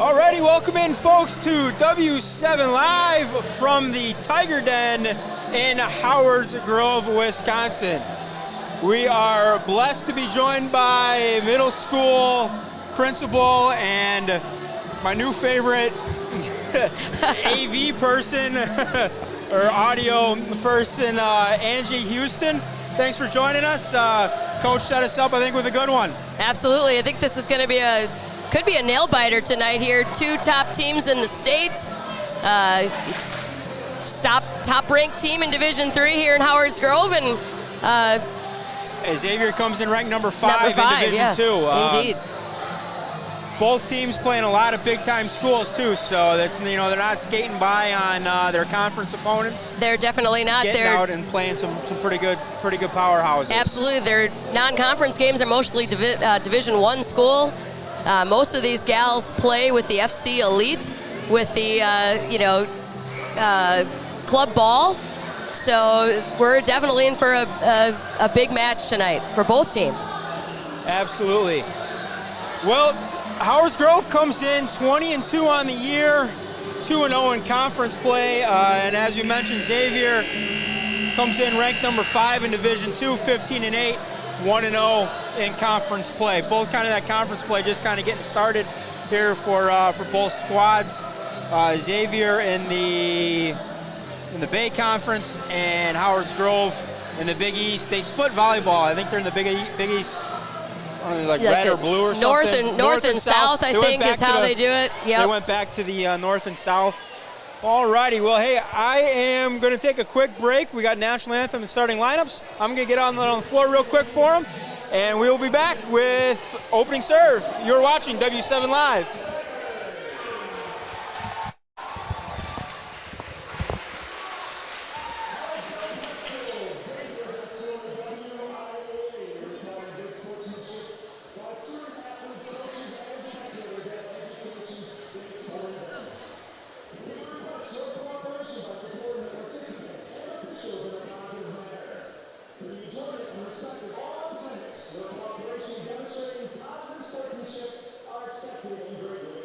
Alrighty, welcome in, folks, to W7 Live from the Tiger Den in Howard's Grove, Wisconsin. We are blessed to be joined by middle school principal and my new favorite AV person or audio person, Angie Houston. Thanks for joining us. Coach set us up, I think, with a good one. Absolutely. I think this is going to be could be a nail biter tonight here. Two top teams in the state. Top ranked team in Division III here in Howard's Grove, and Xavier comes in ranked number 5 in Division yes, II. Indeed. Both teams playing a lot of big-time schools too, so that's, they're not skating by on their conference opponents. They're definitely not. Getting out and playing some pretty good powerhouses. Absolutely, their non-conference games are mostly Division I school. Most of these gals play with the FC Elite, with the club ball. So we're definitely in for a big match tonight for both teams. Absolutely. Well, Howard's Grove comes in 20-2 on the year, 2-0 in conference play, and as you mentioned, Xavier comes in ranked number 5 in Division II, 15-8, 1-0 in conference play. Both kind of that conference play just kind of getting started here for both squads. Xavier in the Bay Conference and Howard's Grove in the Big East. They split volleyball. I think they're in the Big East. Like red or blue or something. North and South, I think, is how they do it. Yep. They went back to the North and South. All righty. Well, hey, I am going to take a quick break. We got National Anthem and starting lineups. I'm going to get on the floor real quick for them, and we will be back with opening serve. You're watching W7 Live. Cooperation demonstrating positive sportsmanship are expected in grade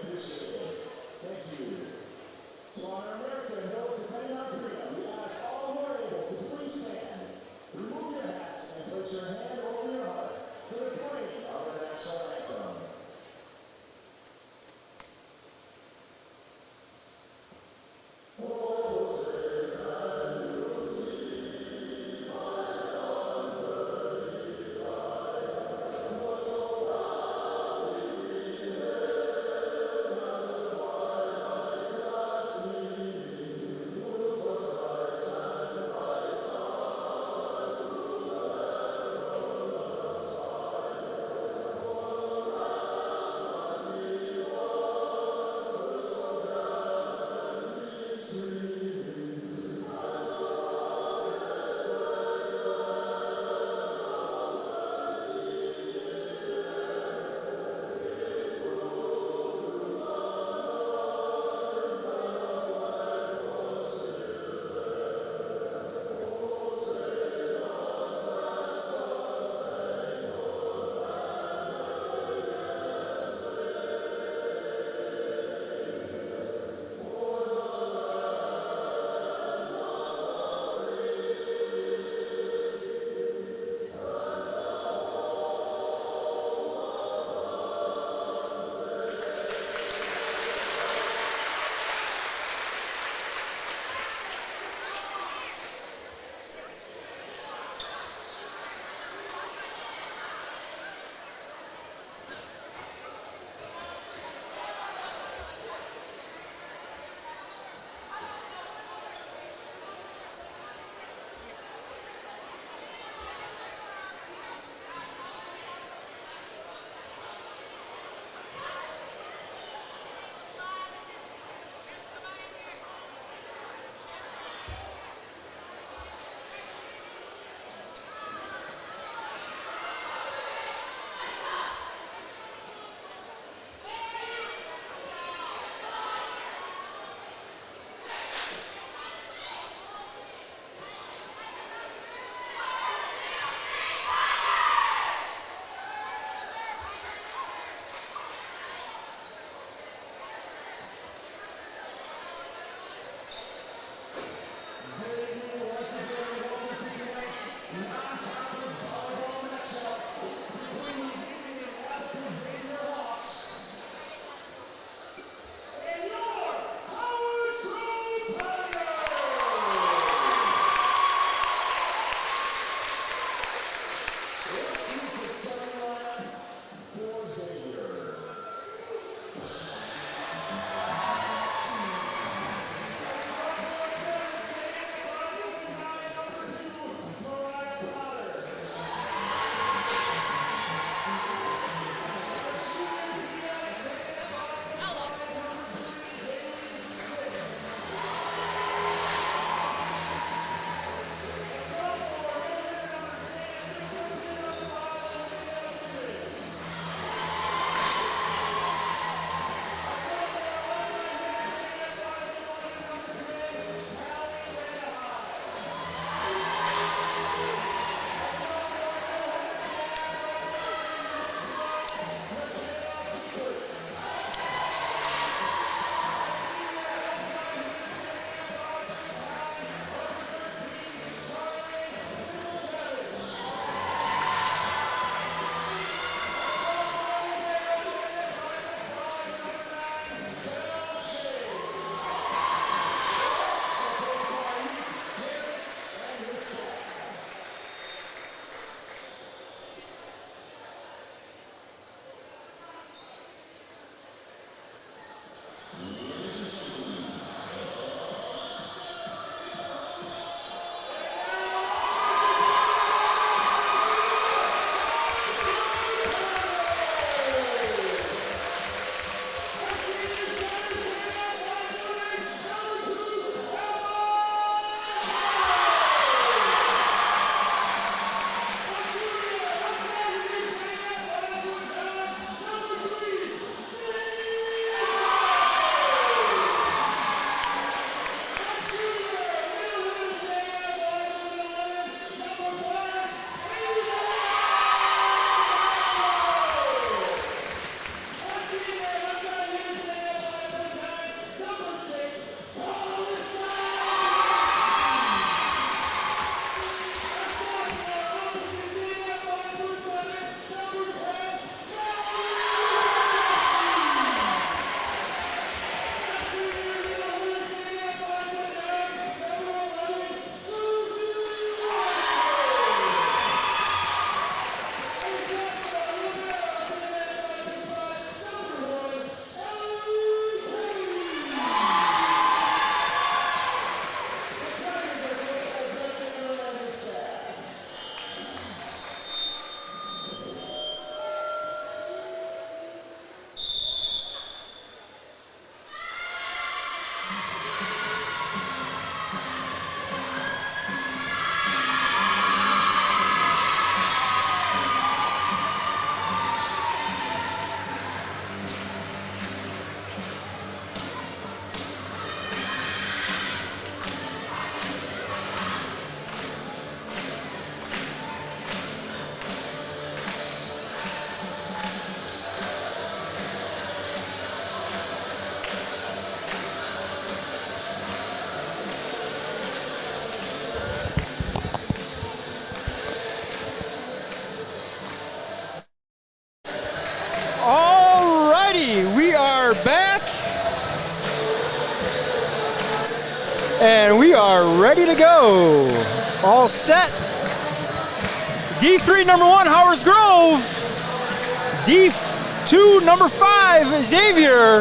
we are ready to go. All set. D3, number 1, Howard Grove. D2, number 5, Xavier.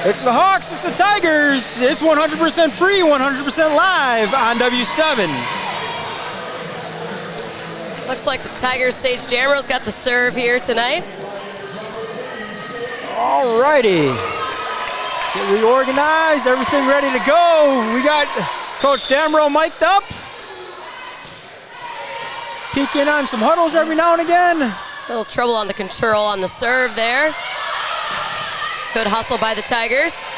It's the Hawks, it's the Tigers. It's 100% free, 100% live on W7. Looks like the Tigers' Sage Jamro's got the serve here tonight. All righty. Get reorganized, everything ready to go. We got Coach Damro mic'd up. Peeking on some huddles every now and again. A little trouble on the control on the serve there. Good hustle by the Tigers.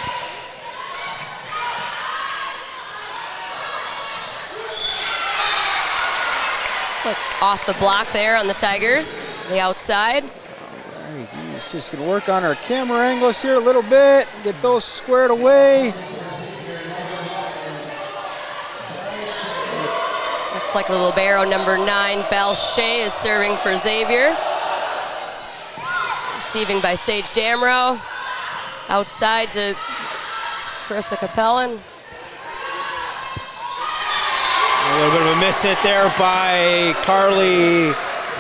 Looks like off the block there on the Tigers, the outside. He's just gonna work on our camera angles here a little bit, get those squared away. Looks like the libero number 9, Belche, is serving for Xavier. Receiving by Sage Damro. Outside to Carissa Capellan. A little bit of a miss hit there by Carly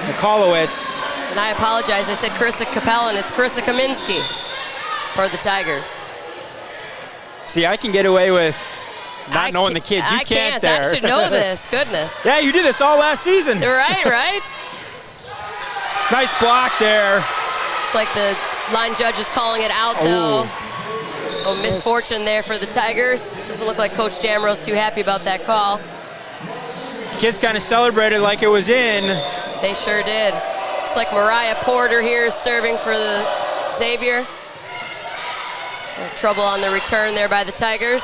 Mikolowicz. And I apologize, I said Carissa Capellan, it's Carissa Kaminsky for the Tigers. See, I can get away with not knowing the kids. You can't there. I should know this, goodness. Yeah, you did this all last season. Right, right? Nice block there. Looks like the line judge is calling it out, though. Oh, misfortune there for the Tigers. Doesn't look like Coach Jamro's too happy about that call. Kids kind of celebrated like it was in. They sure did. Looks like Mariah Porter here is serving for the Xavier. Trouble on the return there by the Tigers.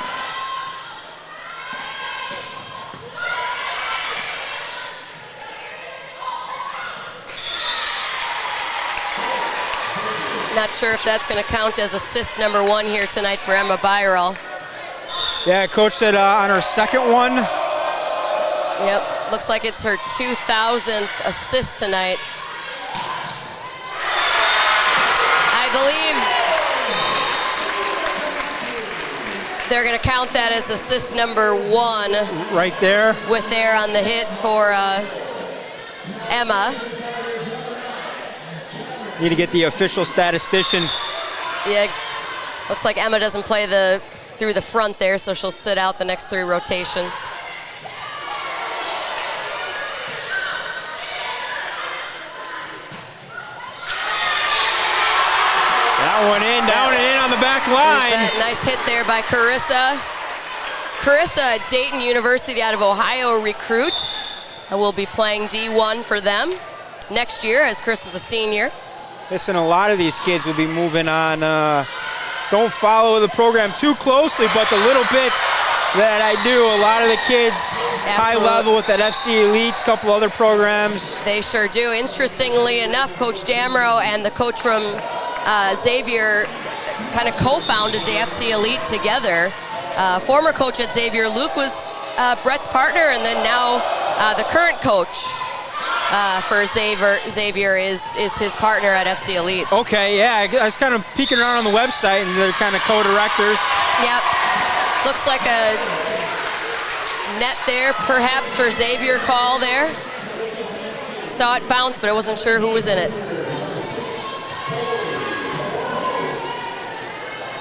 Not sure if that's going to count as assist number 1 here tonight for Emma Byral. Yeah, Coach said on her second one. Yep, looks like it's her 2,000th assist tonight. I believe they're going to count that as assist number 1. Right there. With there on the hit for Emma. Need to get the official statistician. Yeah, looks like Emma doesn't play through the front there, so she'll sit out the next 3 rotations. One in, down and in on the back line. Nice hit there by Carissa. Carissa, a Dayton University out of Ohio recruit, will be playing D1 for them next year as Carissa's a senior. Listen, a lot of these kids will be moving on. Don't follow the program too closely, but the little bit that I do, a lot of the kids high level with that FC Elite, a couple other programs. They sure do. Interestingly enough, Coach Jamro and the coach from Xavier kind of co-founded the FC Elite together. Former coach at Xavier, Luke, was Brett's partner, and then now the current coach for Xavier is his partner at FC Elite. Okay, yeah, I was kind of peeking around on the website, and they're kind of co-directors. Yep, looks like a net there, perhaps for Xavier call there. Saw it bounce, but I wasn't sure who was in it.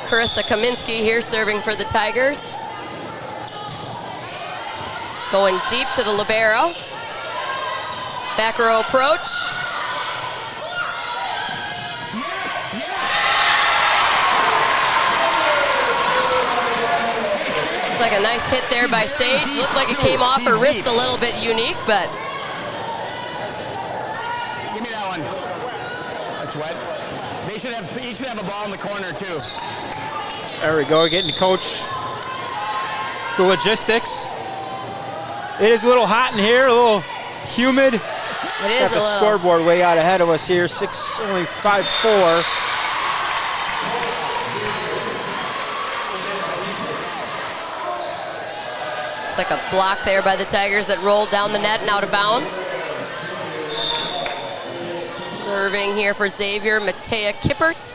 Carissa Kaminsky here serving for the Tigers. Going deep to the libero. Back row approach. It's like a nice hit there by Sage. Looked like it came off her wrist a little bit unique, but. Give me that one. That's wet. They each should have a ball in the corner too. There we go, getting to coach the logistics. It is a little hot in here, a little humid. It is got the scoreboard way out ahead of us here, only 5-4. It's like a block there by the Tigers that rolled down the net and out of bounds. Serving here for Xavier, Matea Kippert.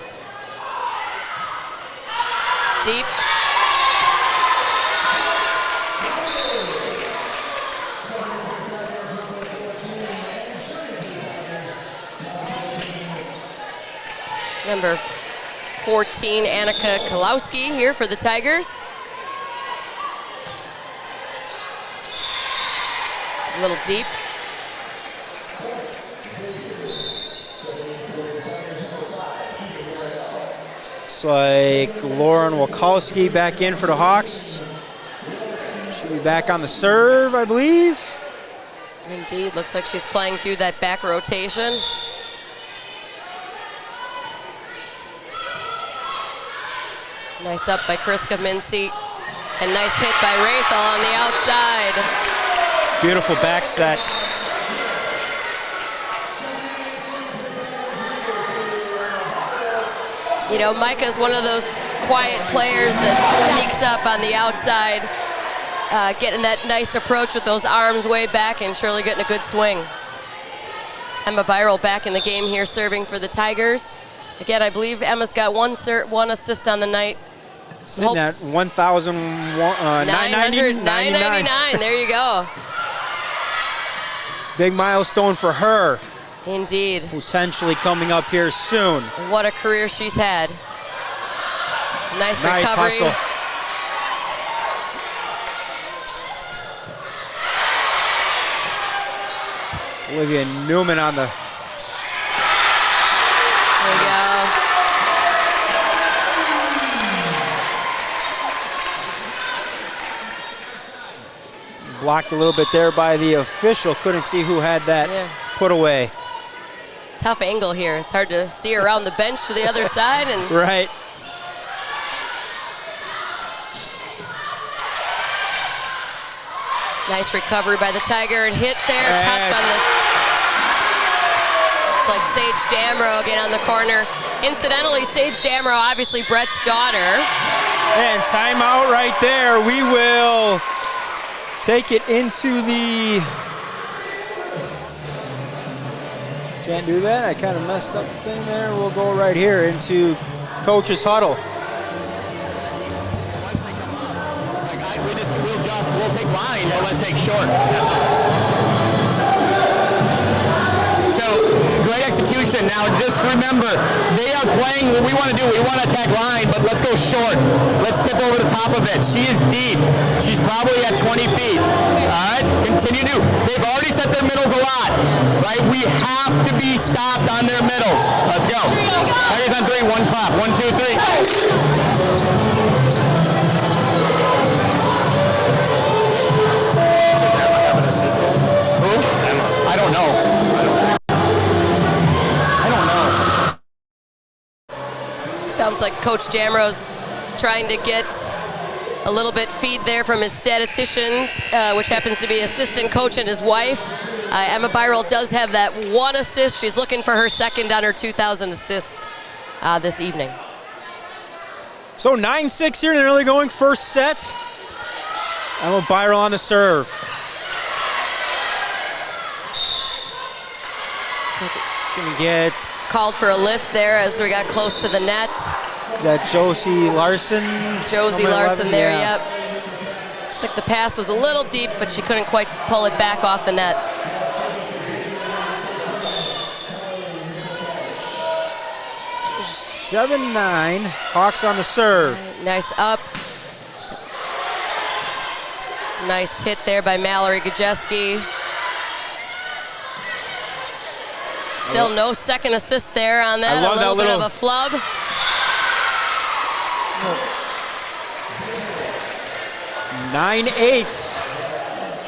Deep. Number 14, Annika Kalowski here for the Tigers. A little deep. Looks like Lauren Wachowski back in for the Hawks. She'll be back on the serve, I believe. Indeed, looks like she's playing through that back rotation. Nice up by Chris Kaminsky. And nice hit by Rachel on the outside. Beautiful back set. You know, Micah's one of those quiet players that sneaks up on the outside, getting that nice approach with those arms way back and surely getting a good swing. Emma Byral back in the game here serving for the Tigers. Again, I believe Emma's got one assist on the night. Sitting at 1,999. There you go. Big milestone for her. Indeed. Potentially coming up here soon. What a career she's had. Nice recovery. Hustle. Olivia Newman on the... There we go. Blocked a little bit there by the official. Couldn't see who had that put away. Tough angle here. It's hard to see around the bench to the other side. And right. nice recovery by the Tiger and hit there. Touch on this. It's like Sage Jamro again on the corner. Incidentally, Sage Jamro, obviously Brett's daughter. And timeout right there. We will take it into the... Can't do that. I kind of messed up the thing there. We'll go right here into coach's huddle. We'll take line, but let's take short. So, great execution. Now, just remember, they are playing what we want to do. We want to attack line, but let's go short. Let's tip over the top of it. She is deep. She's probably at 20 feet. All right? Continue to. They've already set their middles a lot, right? We have to be stopped on their middles. Let's go. Tigers on 3, 1 clap. 1, 2, 3. I don't know. Sounds like Coach Jamro's trying to get a little bit feed there from his statisticians, which happens to be assistant coach and his wife. Emma Byral does have that one assist. She's looking for her second on her 2,000 assist this evening. So 9-6 here in the early going first set. Emma Byral on the serve. Gonna get called for a lift there as we got close to the net. Is that Josie Larson? Josie Larson there, yep. Looks like the pass was a little deep, but she couldn't quite pull it back off the net. So 7-9, Hawks on the serve. Nice up. Nice hit there by Mallory Gajeski. Still no second assist there on that. I love a little that bit of a flub. 9-8.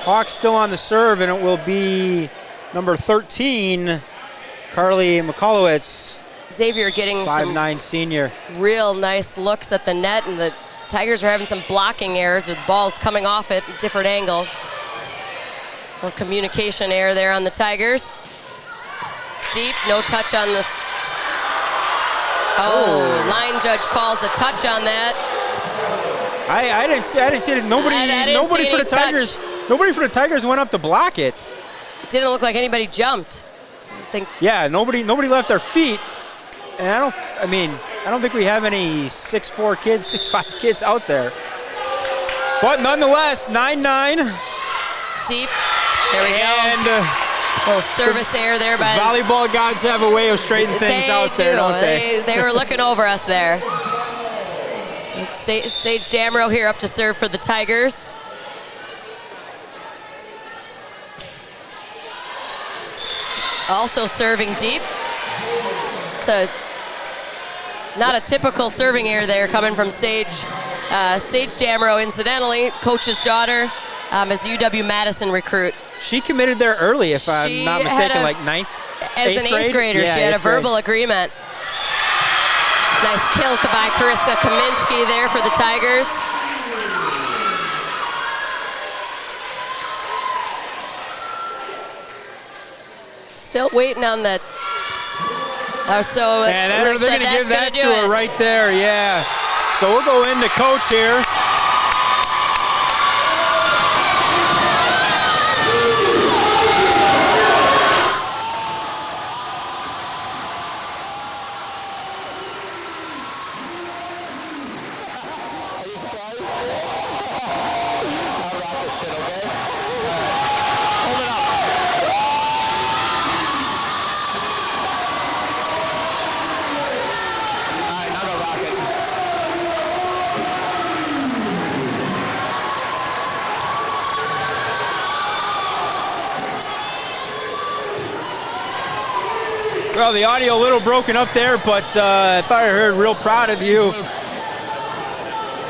Hawks still on the serve, and it will be number 13, Carly McCallowitz. Xavier getting 5'9" senior. Real nice looks at the net, and the Tigers are having some blocking errors with balls coming off it, different angle. A little communication error there on the Tigers. Deep, no touch on this. Oh, line judge calls a touch on that. I didn't see it. Nobody for the Tigers. Nobody for the Tigers went up to block it. It didn't look like anybody jumped. Yeah, nobody left their feet. And I don't think we have any 6'4" kids, 6'5" kids out there. But nonetheless, 9-9. Deep. There we go. And Little service error there by Volleyball gods have a way of straightening things out there, don't they? They were looking over us there. It's Sage Damrow here up to serve for the Tigers. Also serving deep. It's not a typical serving error there coming from Sage. Sage Damrow, incidentally, coach's daughter, is a UW-Madison recruit. She committed there early, if I'm not mistaken, like as an eighth grader. Yeah, she had a verbal agreement. Nice kill by Carissa Kaminsky there for the Tigers. Still waiting on that. So and they're going to give that to her right there, yeah. So we'll go into coach here. Well, the audio a little broken up there, but I thought I heard real proud of you.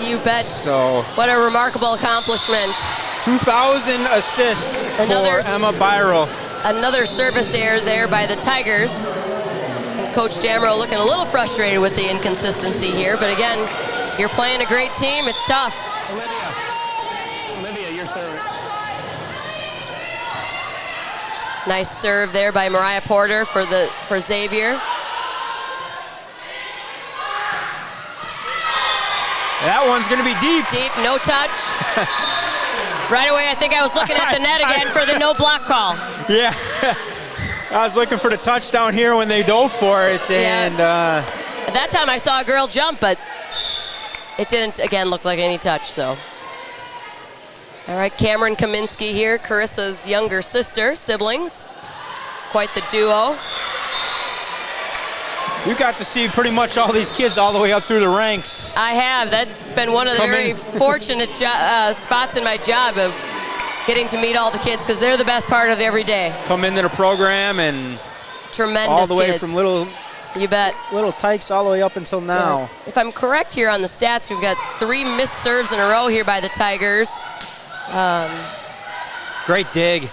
You bet. So, what a remarkable accomplishment. 2,000 assists for Emma Byrell. Another service error there by the Tigers. And Coach Damrow looking a little frustrated with the inconsistency here, but again, you're playing a great team, it's tough. Olivia, you're serving. Nice serve there by Mariah Porter for Xavier. That one's going to be deep. Deep, no touch. Right away, I think I was looking at the net again for the no block call. Yeah. I was looking for the touchdown here when they dove for it. And at that time, I saw a girl jump, but it didn't, again, look like any touch, so. All right, Cameron Kaminsky here, Carissa's younger siblings. Quite the duo. You got to see pretty much all these kids all the way up through the ranks. I have. That's been one of the very fortunate spots in my job of getting to meet all the kids because they're the best part of every day. Come into the program and tremendous all the way kids. From little tykes all the way up until now. Yeah. If I'm correct here on the stats, we've got 3 missed serves in a row here by the Tigers. Great dig.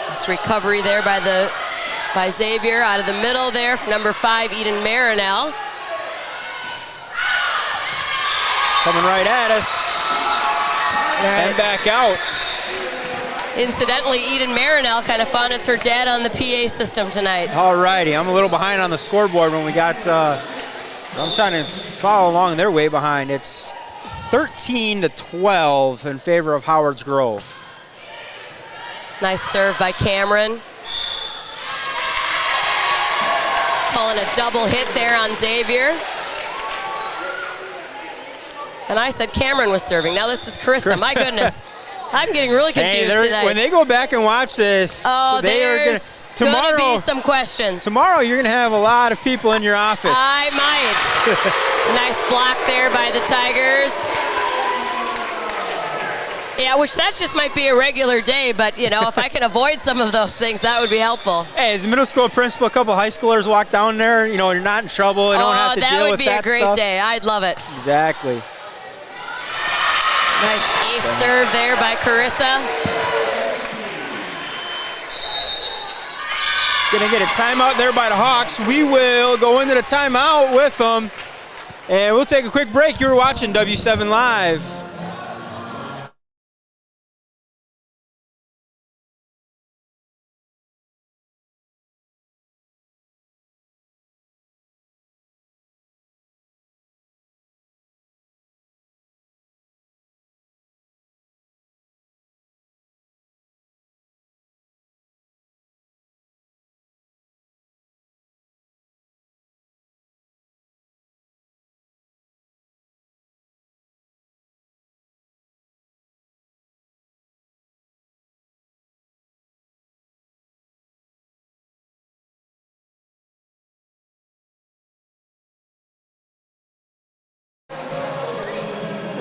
This recovery there by Xavier out of the middle there for number 5, Eden Marinell. Coming right at us. And back out. Incidentally, Eden Marinell, kind of fun. It's her dad on the PA system tonight. All righty. I'm a little behind on the scoreboard when we got, I'm trying to follow along. They're way behind. It's 13-12 in favor of Howard's Grove. Nice serve by Cameron. Calling a double hit there on Xavier. And I said Cameron was serving. Now this is Carissa. My goodness. I'm getting really confused tonight. When they go back and watch this, there's going to be some questions. Tomorrow you're going to have a lot of people in your office. I might. Nice block there by the Tigers. Yeah, which that just might be a regular day, but, you know, if I can avoid some of those things, that would be helpful. Hey, as a middle school principal, a couple high schoolers walk down there, you know, you're not in trouble. You don't have to deal with that stuff. That would be a great day. I'd love it. Exactly. Nice ace serve there by Carissa. Gonna get a timeout there by the Hawks. We will go into the timeout with them. And we'll take a quick break. You're watching W7 Live.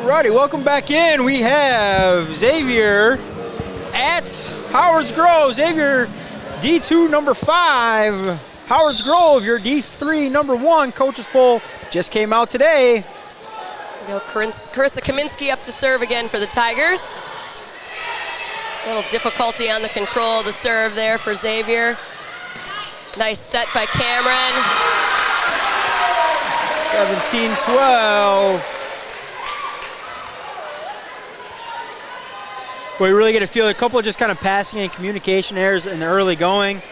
Alrighty, welcome back in. We have Xavier at Howard's Grove. Xavier, D2 number 5. Howard's Grove, your D3 number 1. Coach's poll just came out today. Carissa Kaminsky up to serve again for the Tigers. A little difficulty on the control of the serve there for Xavier. Nice set by Cameron. 17-12. Well, you really get a feel. A couple of just kind of passing and communication errors in the early going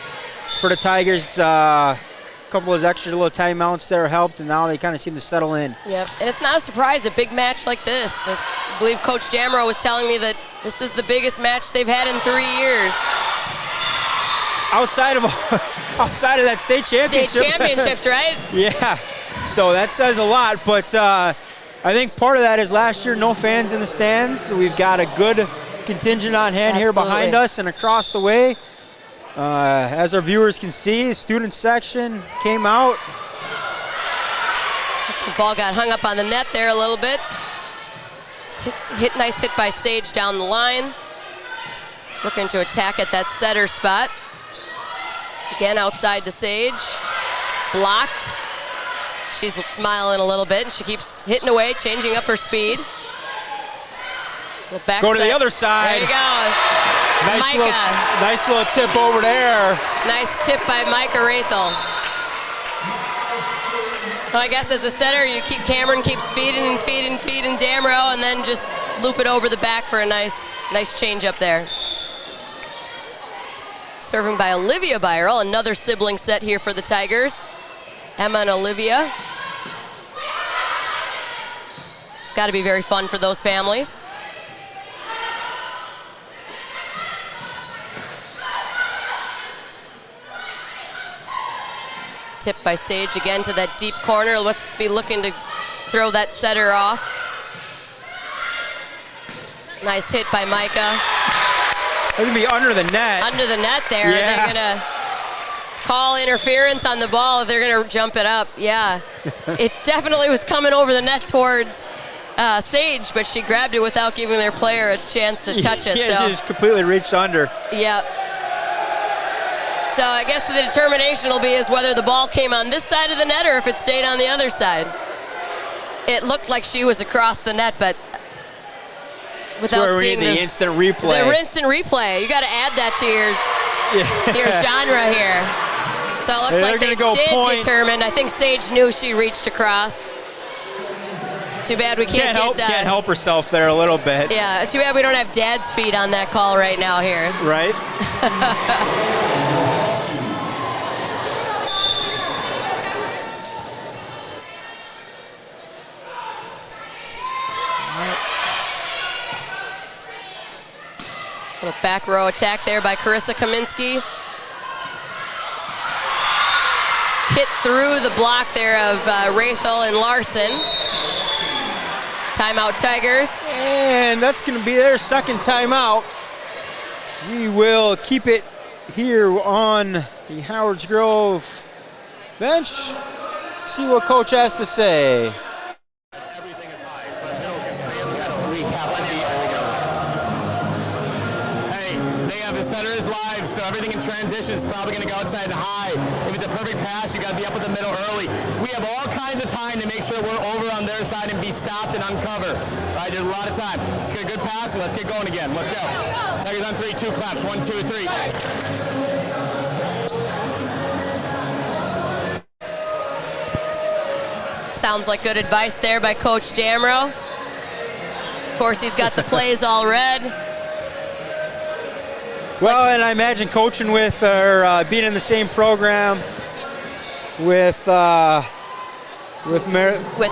for the Tigers. A couple of those extra little timeouts there helped, and now they kind of seem to settle in. Yep, and it's not a surprise, a big match like this. I believe Coach Jamro was telling me that this is the biggest match they've had in 3 years. Outside of that state championship. State championships, right? Yeah, so that says a lot, but I think part of that is last year no fans in the stands, so we've got a good contingent on hand here behind us and across the way. As our viewers can see, the student section came out. The ball got hung up on the net there a little bit. Nice hit by Sage down the line. Looking to attack at that setter spot. Again, outside to Sage. Blocked. She's smiling a little bit, and she keeps hitting away, changing up her speed. Go to the other side. There you go. Nice little tip over there. Nice tip by Micah Rathel. Well, I guess as a setter, Cameron keeps feeding Damro, and then just loop it over the back for a nice change up there. Serving by Olivia Byerl, another sibling set here for the Tigers. Emma and Olivia. It's got to be very fun for those families. Tip by Sage again to that deep corner. Let's be looking to throw that setter off. Nice hit by Micah. It's gonna be under the net. Under the net there. Yeah. They're gonna call interference on the ball if they're gonna jump it up. Yeah, it definitely was coming over the net towards Sage, but she grabbed it without giving their player a chance to touch it. Yeah, she just completely reached under. Yep. So I guess the determination will be is whether the ball came on this side of the net or if it stayed on the other side. It looked like she was across the net, but without seeing the instant replay. The instant replay. You got to add that to your genre here. So it looks like they did determine. I think Sage knew she reached across. Too bad we can't help herself there a little bit. Yeah, too bad we don't have Dad's feet on that call right now here. Right. Little back row attack there by Carissa Kaminsky. Hit through the block there of Rathel and Larson. Timeout Tigers. And that's going to be their second timeout. We will keep it here on the Howard's Grove bench. See what coach has to say. Everything is high, so the middle can stay in the recap. They have the center is live, so everything in transition is probably going to go outside to high. If it's a perfect pass, you got to be up in the middle early. We have all kinds of time to make sure we're over on their side and be stopped and uncover. Right, there's a lot of time. Let's get a good pass and let's get going again. Let's go. Tigers on 3, 2 claps. 1, 2, 3. Sounds like good advice there by Coach Jamro. Of course, he's got the plays all read. Well, and I imagine coaching with or being in the same program with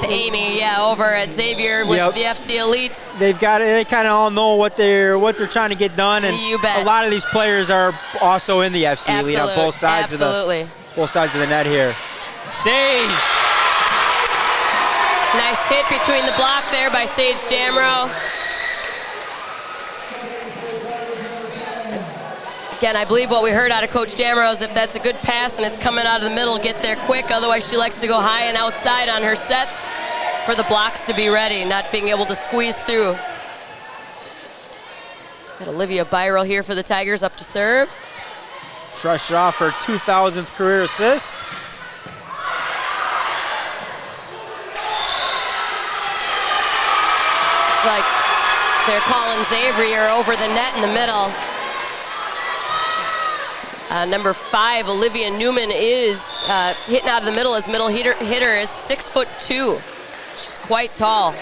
Amy, over at Xavier with the FC Elite. They kind of all know what they're trying to get done, and you bet. A lot of these players are also in the FC Elite on both sides of the net here. Sage. Nice hit between the block there by Sage Jamro. Again, I believe what we heard out of Coach Jamro is if that's a good pass and it's coming out of the middle, get there quick. Otherwise, she likes to go high and outside on her sets. for the blocks to be ready, not being able to squeeze through. Got Olivia Byro here for the Tigers, up to serve. Fresh off her 2,000th career assist. It's like they're calling Xavier over the net in the middle. Number 5, Olivia Newman is hitting out of the middle. As middle hitter is 6'2". She's quite tall,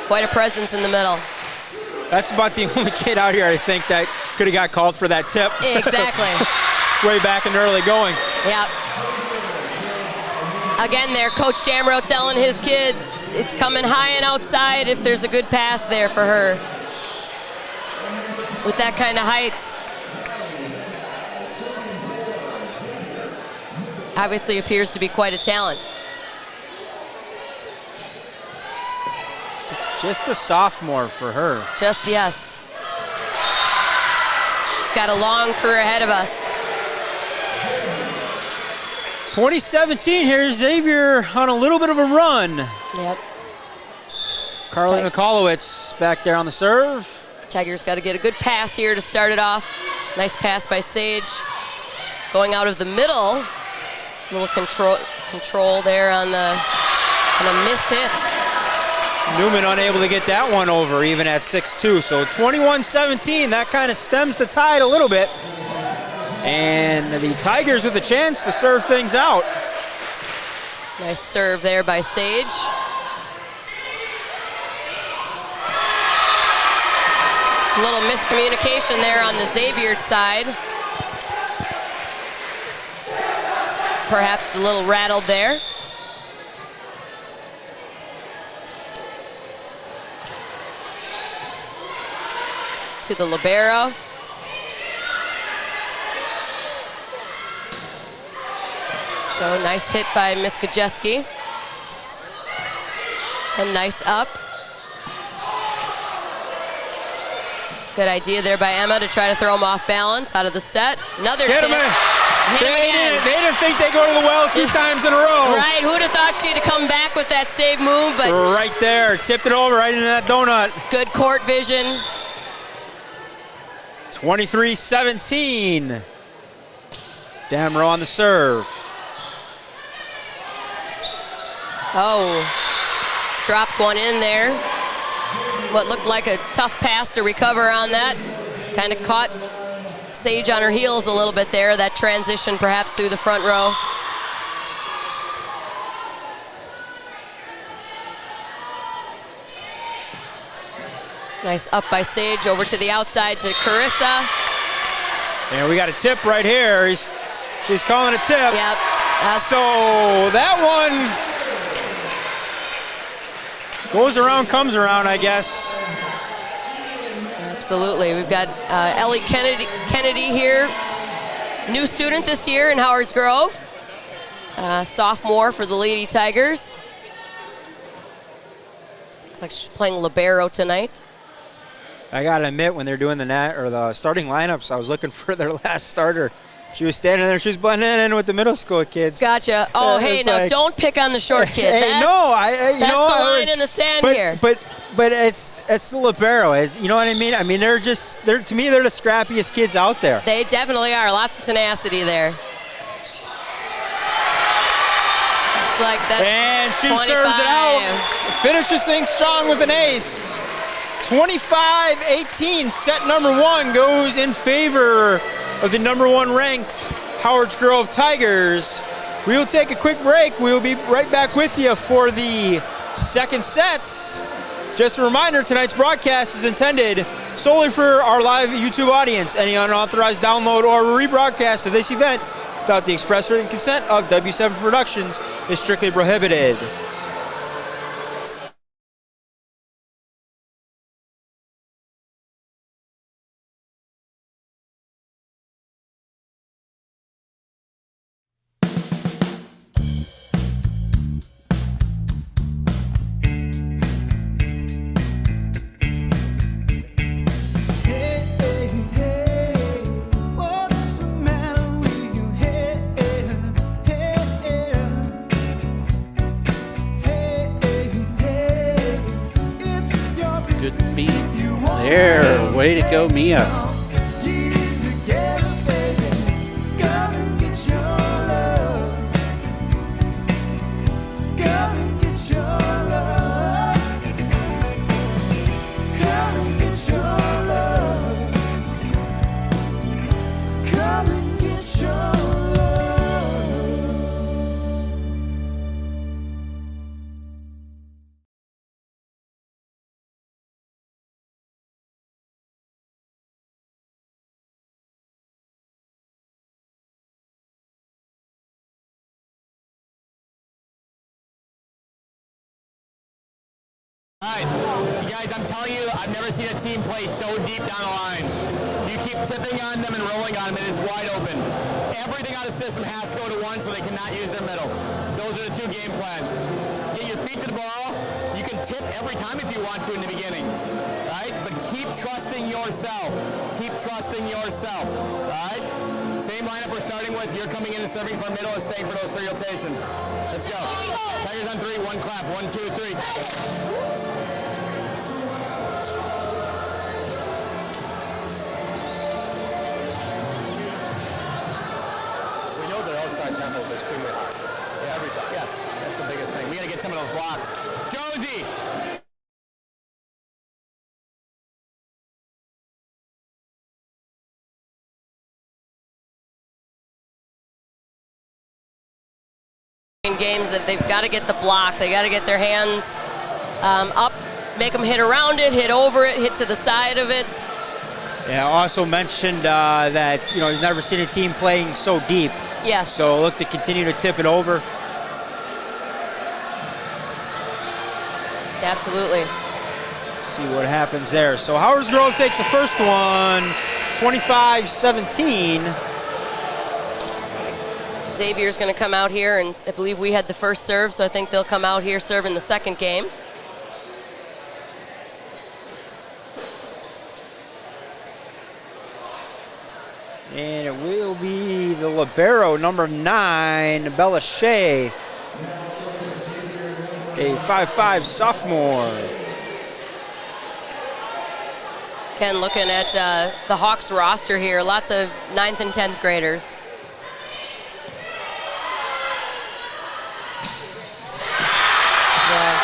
quite a presence in the middle. That's about the only kid out here, I think, that could have got called for that tip. Exactly. Way back in early going. Yep. Again there, Coach Jamro telling his kids it's coming high and outside if there's a good pass there for her. With that kind of height. Obviously appears to be quite a talent. Just a sophomore for her. Just, yes. She's got a long career ahead of us. 2017 here, Xavier on a little bit of a run. Yep. Carly Mikolowicz back there on the serve. Tigers got to get a good pass here to start it off. Nice pass by Sage. Going out of the middle. A little control there on a miss hit. Newman unable to get that one over, even at 6'2". So 21-17, that kind of stems the tide a little bit. And the Tigers with a chance to serve things out. Nice serve there by Sage. A little miscommunication there on the Xavier side. Perhaps a little rattled there. To the libero. So nice hit by Miskajeski. And nice up. Good idea there by Emma to try to throw him off balance, out of the set. Another Get tip. him in. They didn't think they'd go to the well 2 times in a row. Right, who'd have thought she'd have come back with that save move, but right there, tipped it over right into that donut. good court vision. 23-17. Damro on the serve. Oh, dropped one in there. What looked like a tough pass to recover on that. Kind of caught Sage on her heels a little bit there, that transition perhaps through the front row. Nice up by Sage, over to the outside to Carissa. And we got a tip right here. She's calling a tip. Yep. So that one goes around, comes around, I guess. Absolutely. We've got Ellie Kennedy here, new student this year in Howards Grove, sophomore for the Lady Tigers. Looks like she's playing libero tonight. I gotta admit, when they're doing the starting lineups, I was looking for their last starter. She was standing there, she was blending in with the middle school kids. Gotcha. Oh, hey, now don't pick on the short kid. Hey, that's the line in the sand here. But it's the libero. You know what I mean? I mean, to me, they're the scrappiest kids out there. They definitely are. Lots of tenacity there. Looks like that's and she 25. serves it out. Finishes things strong with an ace. 25-18, set number 1 goes in favor of the number 1 ranked Howards Grove Tigers. We will take a quick break. We will be right back with you for the second sets. Just a reminder, tonight's broadcast is intended solely for our live YouTube audience. Any unauthorized download or rebroadcast of this event without the express written consent of W7 Productions is strictly prohibited. there. Way to go, Mia. All right, you guys, I'm telling you, I've never seen a team play so deep down the line. You keep tipping on them and rolling on them, it is wide open. Everything out of the system has to go to one so they cannot use their middle. Those are the two game plans. Get your feet to the ball. You can tip every time if you want to in the beginning, right? But keep trusting yourself. Keep trusting yourself, right? Same lineup we're starting with. You're coming in and serving for middle and staying for those 3 rotations. Let's go. Tigers on 3, 1 clap, 1, 2, 3. Tempos are super high. Yeah, every time. Yes, that's the biggest thing. We got to get some of those blocks. Josie! In games that they've got to get the block, they got to get their hands up, make them hit around it, hit over it, hit to the side of it. Yeah, also mentioned that, he's never seen a team playing so deep. Yes. So look to continue to tip it over. Absolutely. See what happens there. So Howard's Grove takes the first one, 25-17. Xavier's going to come out here, and I believe we had the first serve, so I think they'll come out here serving the second game. And it will be the libero, number 9, Bella Shea, a 5'5" sophomore. Ken, looking at the Hawks roster here, lots of 9th and 10th graders. Yeah.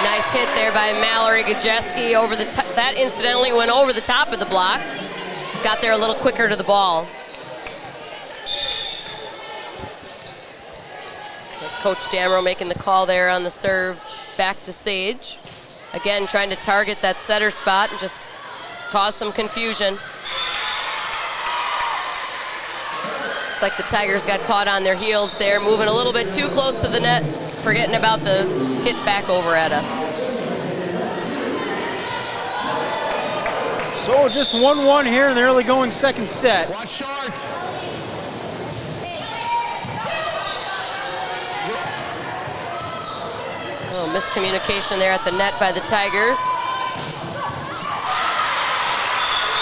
Nice hit there by Mallory Gajeski over the that incidentally went over the top of the block. Got there a little quicker to the ball. So Coach Damrow making the call there on the serve back to Sage. Again, trying to target that setter spot and just cause some confusion. It's like the Tigers got caught on their heels there, moving a little bit too close to the net, forgetting about the hit back over at us. So just 1-1 here in the early going second set. Watch short. Oh, miscommunication there at the net by the Tigers.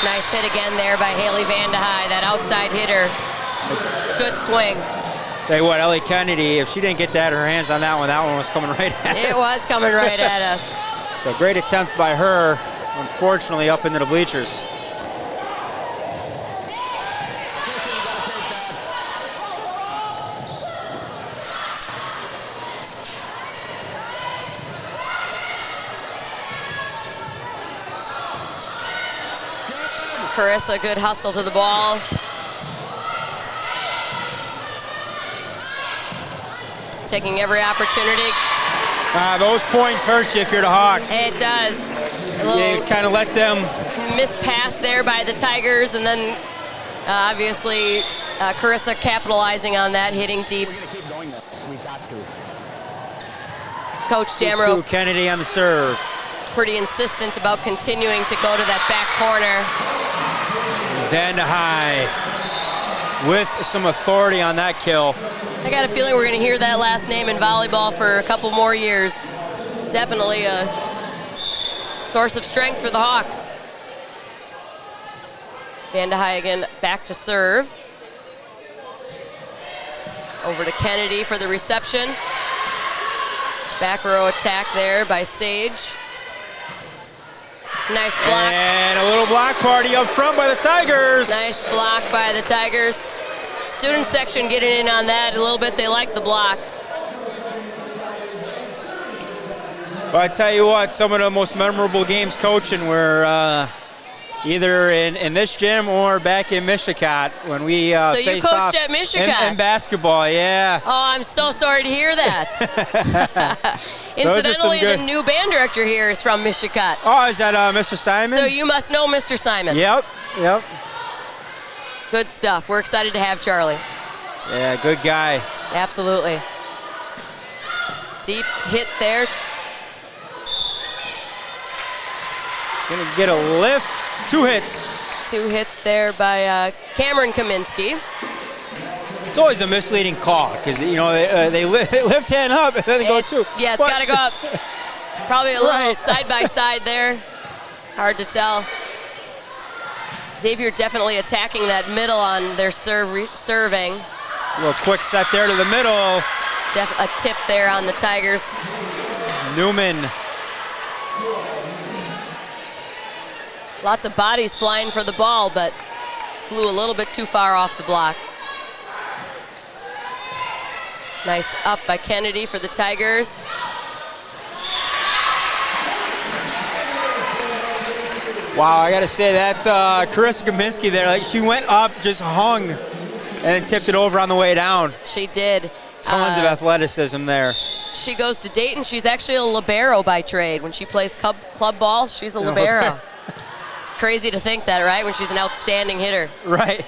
Nice hit again there by Haley Vandehei, that outside hitter. Good swing. Tell you what, Ellie Kennedy, if she didn't get her hands on that one was coming right at us. It was coming right at us. So great attempt by her, unfortunately up into the bleachers. Carissa, good hustle to the ball. Taking every opportunity. Those points hurt you if you're the Hawks. It does. You kind of let them. Miss pass there by the Tigers, and then obviously Carissa capitalizing on that, hitting deep. We're going to keep going though. We got to. Coach Damrow. Kennedy on the serve. Pretty insistent about continuing to go to that back corner. Vandehei with some authority on that kill. I got a feeling we're going to hear that last name in volleyball for a couple more years. Definitely a source of strength for the Hawks. Vandehei again back to serve. Over to Kennedy for the reception. Back row attack there by Sage. Nice block. And a little block party up front by the Tigers. Nice block by the Tigers. Student section getting in on that a little bit. They like the block. But I tell you what, some of the most memorable games coaching were either in this gym or back in Michigan when we So you faced coached off at Michigan? in basketball, yeah. Oh, I'm so sorry to hear that. Incidentally, the new band director here is from Michigan. Oh, is that Mr. Simon? So you must know Mr. Simon. Yep. Good stuff. We're excited to have Charlie. Yeah, good guy. Absolutely. Deep hit there. Gonna get a lift. 2 hits. 2 hits there by Cameron Kaminsky. It's always a misleading call because, you know, they lift 10 up and then they go 2. Yeah, it's got to go up. Probably a little side by side there. Hard to tell. Xavier definitely attacking that middle on their serving. A little quick set there to the middle. A tip there on the Tigers. Newman. Lots of bodies flying for the ball, but flew a little bit too far off the block. Nice up by Kennedy for the Tigers. Wow, I gotta say that Carissa Kaminsky there, like she went up, just hung, and then tipped it over on the way down. She did. Tons of athleticism there. She goes to Dayton. She's actually a libero by trade. When she plays club ball, she's a libero. It's crazy to think that, right? When she's an outstanding hitter. Right.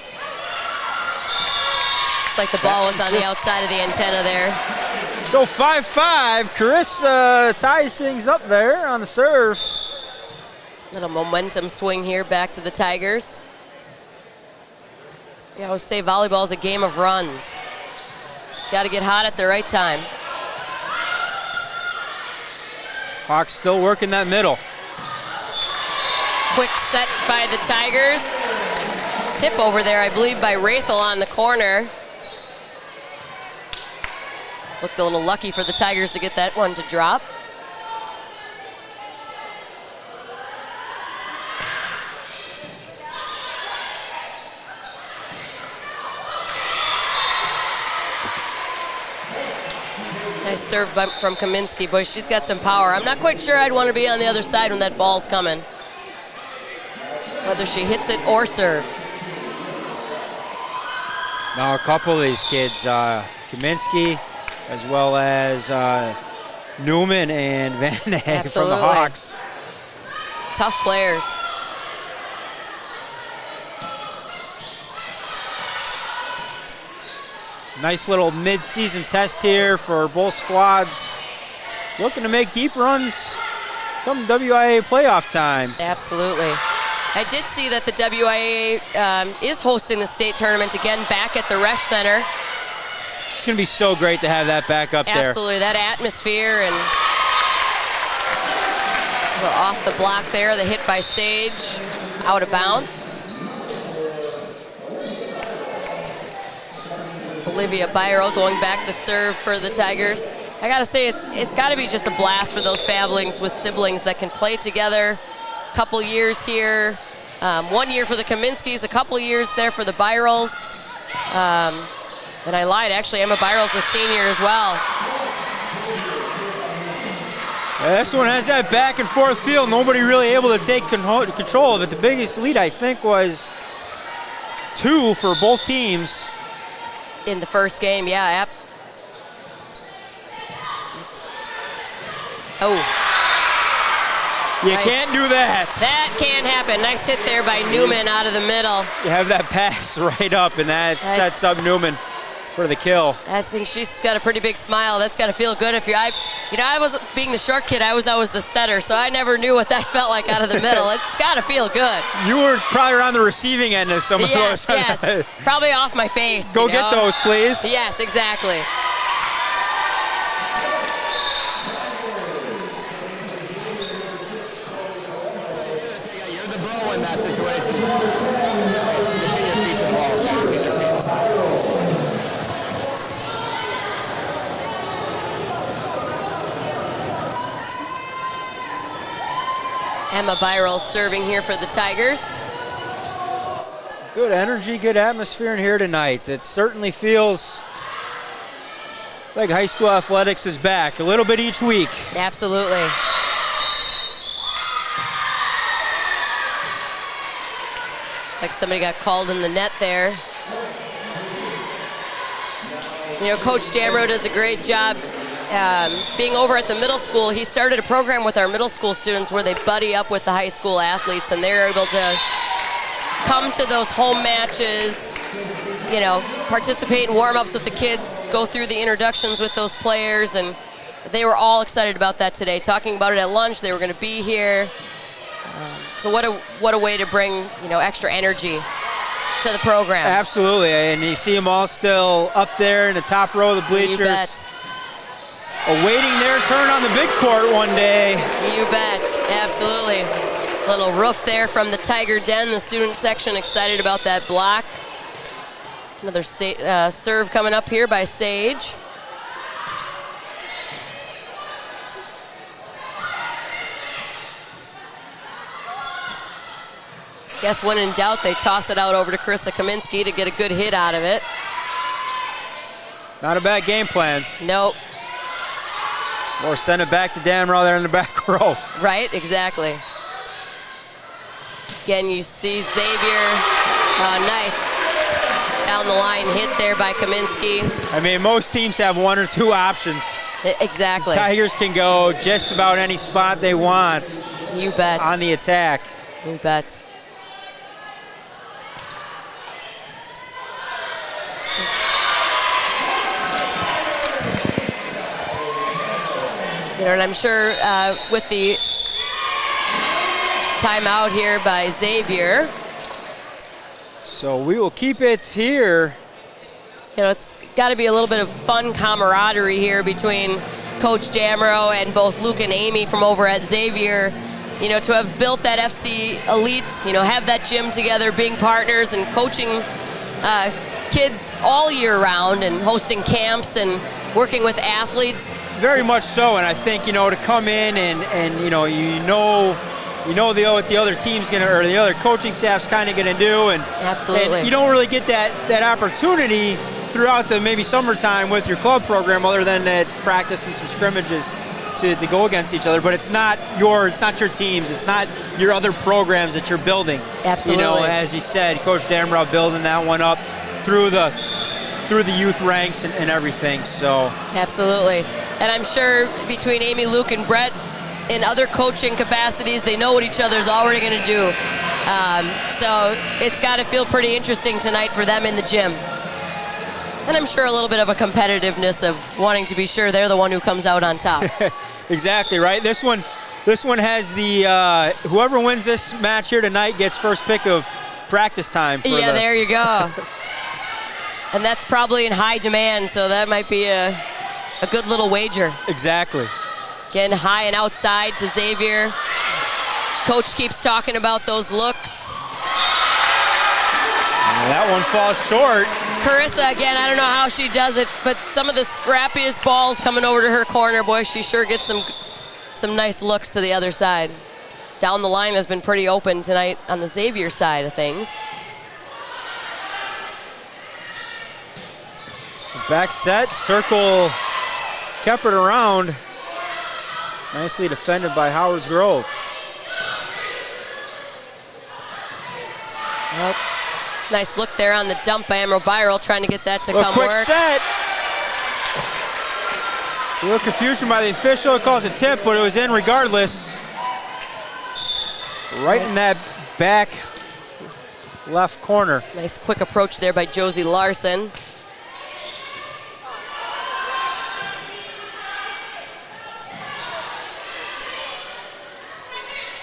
Looks like the ball was on the outside of the antenna there. So 5-5, Carissa ties things up there on the serve. Little momentum swing here back to the Tigers. I always say volleyball is a game of runs. Got to get hot at the right time. Hawks still working that middle. Quick set by the Tigers. Tip over there, I believe, by Rathel on the corner. Looked a little lucky for the Tigers to get that one to drop. Nice serve from Kaminsky. Boy, she's got some power. I'm not quite sure I'd want to be on the other side when that ball's coming. Whether she hits it or serves. Now a couple of these kids, Kaminsky, as well as Newman and Van Egg from the Hawks. Tough players. Nice little mid-season test here for both squads. Looking to make deep runs come WIA playoff time. Absolutely. I did see that the WIA is hosting the state tournament again back at the Resch Center. It's going to be so great to have that back up there. Absolutely, that atmosphere and off the block there, the hit by Sage, out of bounds. Olivia Byral going back to serve for the Tigers. I gotta say, it's gotta be just a blast for those families with siblings that can play together. Couple years here, 1 year for the Kaminskys, a couple years there for the Byrals. And I lied, actually, Emma Byral's a senior as well. This one has that back and forth feel. Nobody really able to take control of it. The biggest lead, I think, was 2 for both teams. In the first game, yeah. You can't do that. That can't happen. Nice hit there by Newman out of the middle. You have that pass right up, and that sets up Newman for the kill. I think she's got a pretty big smile. That's got to feel good. If I was being the short kid. I was always the setter, so I never knew what that felt like out of the middle. It's got to feel good. You were probably on the receiving end of some of those. Yes. Probably off my face. Go get those, please. Yes, exactly. You're the bro in that situation. Emma Byral serving here for the Tigers. Good energy, good atmosphere in here tonight. It certainly feels like high school athletics is back, a little bit each week. Absolutely. Looks like somebody got called in the net there. You know, Coach Damrow does a great job being over at the middle school. He started a program with our middle school students where they buddy up with the high school athletes, and they're able to come to those home matches, you know, participate in warm-ups with the kids, go through the introductions with those players, and they were all excited about that today, talking about it at lunch. They were going to be here. So what a way to bring, you know, extra energy to the program. Absolutely, and you see them all still up there in the top row of the bleachers. You bet. Awaiting their turn on the big court one day. You bet, absolutely. Little roof there from the Tiger Den, the student section excited about that block. Another serve coming up here by Sage. Guess when in doubt, they toss it out over to Carissa Kaminsky to get a good hit out of it. Not a bad game plan. Nope. Or send it back to Damrow there in the back row. Right, exactly. Again, you see Xavier, nice down the line hit there by Kaminsky. I mean, most teams have one or two options. Exactly. Tigers can go just about any spot they want. You bet. On the attack. You bet. You know, and I'm sure with the timeout here by Xavier. So we will keep it here. You know, it's got to be a little bit of fun camaraderie here between Coach Damrow and both Luke and Amy from over at Xavier. You know, to have built that FC Elite, you know, have that gym together, being partners and coaching kids all year round and hosting camps and working with athletes. Very much so, and I think, you know, to come in and you know what the other team's gonna, or the other coaching staff's kind of gonna do, and absolutely, and you don't really get that opportunity throughout the maybe summertime with your club program, other than that practice and some scrimmages to go against each other. But it's not your teams, it's not your other programs that you're building. Absolutely. You know, as you said, Coach Damrow building that one up through the youth ranks and everything. So absolutely. And I'm sure between Amy, Luke, and Brett, in other coaching capacities, they know what each other's already going to do. So it's got to feel pretty interesting tonight for them in the gym. And I'm sure a little bit of a competitiveness of wanting to be sure they're the one who comes out on top. Exactly, right? This one has the, whoever wins this match here tonight gets first pick of practice time. Yeah, there you go. And that's probably in high demand, so that might be a good little wager. Exactly. Again, high and outside to Xavier. Coach keeps talking about those looks. That one falls short. Carissa, again, I don't know how she does it, but some of the scrappiest balls coming over to her corner. Boy, she sure gets some nice looks to the other side. Down the line has been pretty open tonight on the Xavier side of things. Back set, circle kept it around. Nicely defended by Howard's Grove. Yep. Nice look there on the dump by Emerald Byral, trying to get that to come quick work. Set. A little confusion by the official. It calls a tip, but it was in regardless. Right in that back left corner. Nice quick approach there by Josie Larson.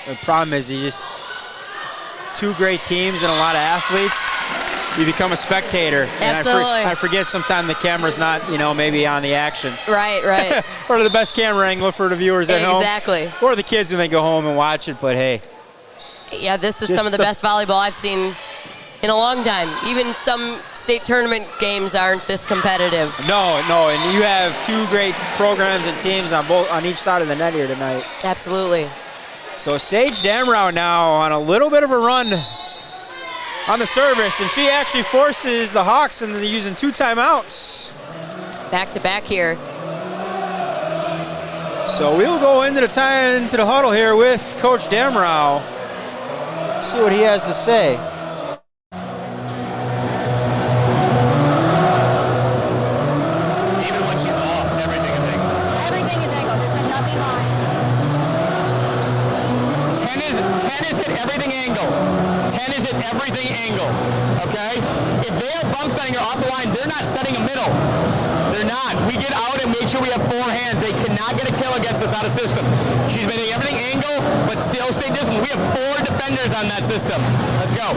The problem is two great teams and a lot of athletes. You become a spectator. Absolutely. And I forget sometimes the camera's not, you know, maybe on the action. Right. Or the best camera angle for the viewers at home. Exactly. Or the kids when they go home and watch it, but hey. Yeah, this is some of the best volleyball I've seen in a long time. Even some state tournament games aren't this competitive. No, and you have two great programs and teams on each side of the net here tonight. Absolutely. So Sage Damrow now on a little bit of a run on the service, and she actually forces the Hawks into using 2 timeouts. Back to back here. So we'll go into the huddle here with Coach Damrow. See what he has to say. Even when she's off, everything is angled. Everything is angled. There's been nothing on. 10 is hit everything angle. 10 is hit everything angle. Okay? If they are bump setting her off the line, they're not setting a middle. They're not. We get out and make sure we have 4 hands. They cannot get a kill against us out of system. She's been hitting everything angle, but still stay disciplined. We have 4 defenders on that system. Let's go.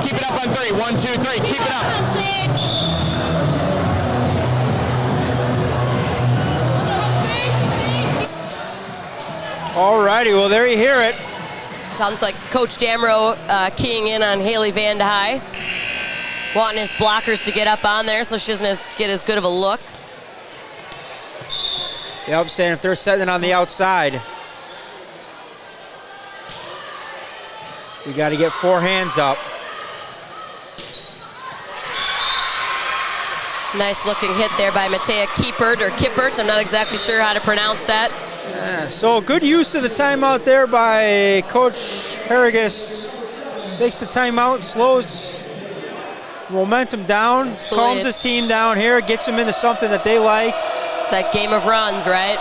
Keep it up on 3. 1, 2, 3. Keep it up. Alrighty, well there you hear it. Sounds like Coach Damrow keying in on Haley Van Dyke, wanting his blockers to get up on there so she doesn't get as good of a look. Yeah, I'm saying if they're setting on the outside, we got to get 4 hands up. Nice looking hit there by Matea Kippert. I'm not exactly sure how to pronounce that. Yeah, so good use of the timeout there by Coach Harrigus. Takes the timeout, slows momentum down, calms his team down here, gets them into something that they like. It's that game of runs, right?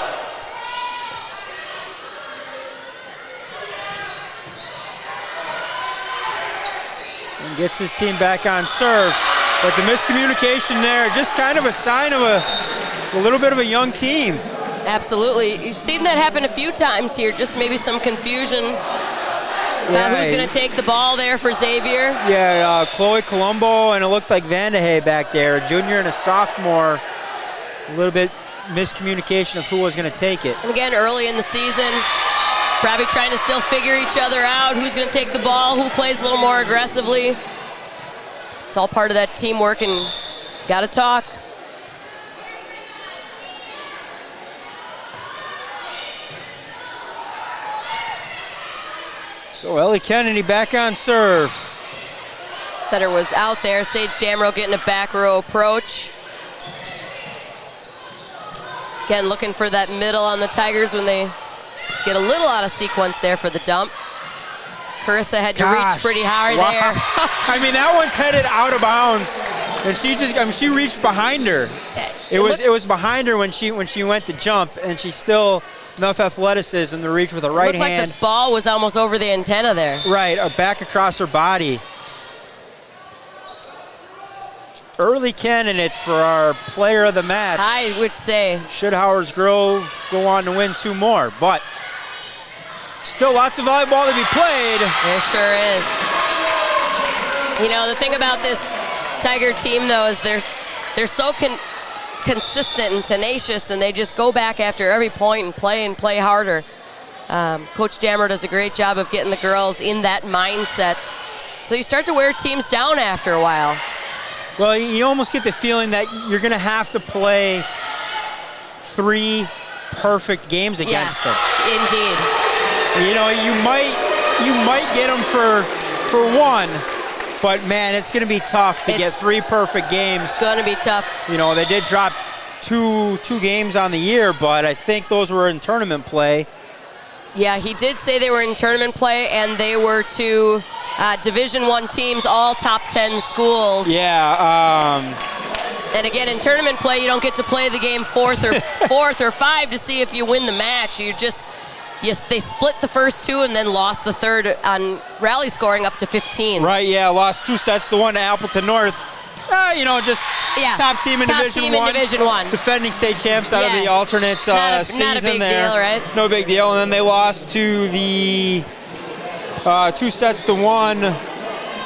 And gets his team back on serve. But the miscommunication there, just kind of a sign of a little bit of a young team. Absolutely. You've seen that happen a few times here, just maybe some confusion about who's going to take the ball there for Xavier. Yeah, Chloe Colombo, and it looked like Vandehay back there, a junior and a sophomore. A little bit miscommunication of who was going to take it. And again, early in the season, probably trying to still figure each other out, who's going to take the ball, who plays a little more aggressively. It's all part of that teamwork, and got to talk. So Ellie Kennedy back on serve. Setter was out there. Sage Damrow getting a back row approach. Again, looking for that middle on the Tigers when they get a little out of sequence there for the dump. Carissa had to reach pretty hard there. I mean, that one's headed out of bounds, and she reached behind her. It was behind her when she went to jump, and she still enough athleticism to reach with a right hand. Looked like the ball was almost over the antenna there. Right, back across her body. Early candidate for our player of the match. I would say. Should Howard's Grove go on to win 2 more, but still lots of volleyball to be played. There sure is. You know, the thing about this Tiger team, though, is they're so consistent and tenacious, and they just go back after every point and play harder. Coach Damrow does a great job of getting the girls in that mindset. So you start to wear teams down after a while. Well, you almost get the feeling that you're going to have to play 3 perfect games against them. Indeed. You know, you might get them for 1, but man, it's going to be tough to get 3 perfect games. It's going to be tough. You know, they did drop two games on the year, but I think those were in tournament play. Yeah, he did say they were in tournament play, and they were to Division I teams, all top 10 schools. Yeah. And again, in tournament play, you don't get to play the game 4th or 5 to see if you win the match. Yes, they split the first 2 and then lost the 3rd on rally scoring up to 15. Right, yeah, lost 2 sets to 1 to Appleton North. You know, just top team in Division I. Defending state champs out of the alternate season there. Not a big deal, right? No big deal. And then they lost to the 2 sets to 1,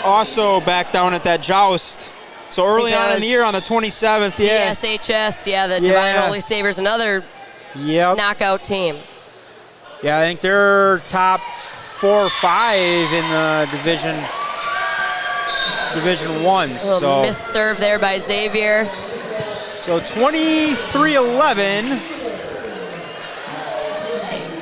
also back down at that joust. So early on in the year on the 27th, DSHS, the Divine Holy Saviors, another knockout team. Yeah, I think they're top 4 or 5 in the Division I. So missed serve there by Xavier. So 23-11.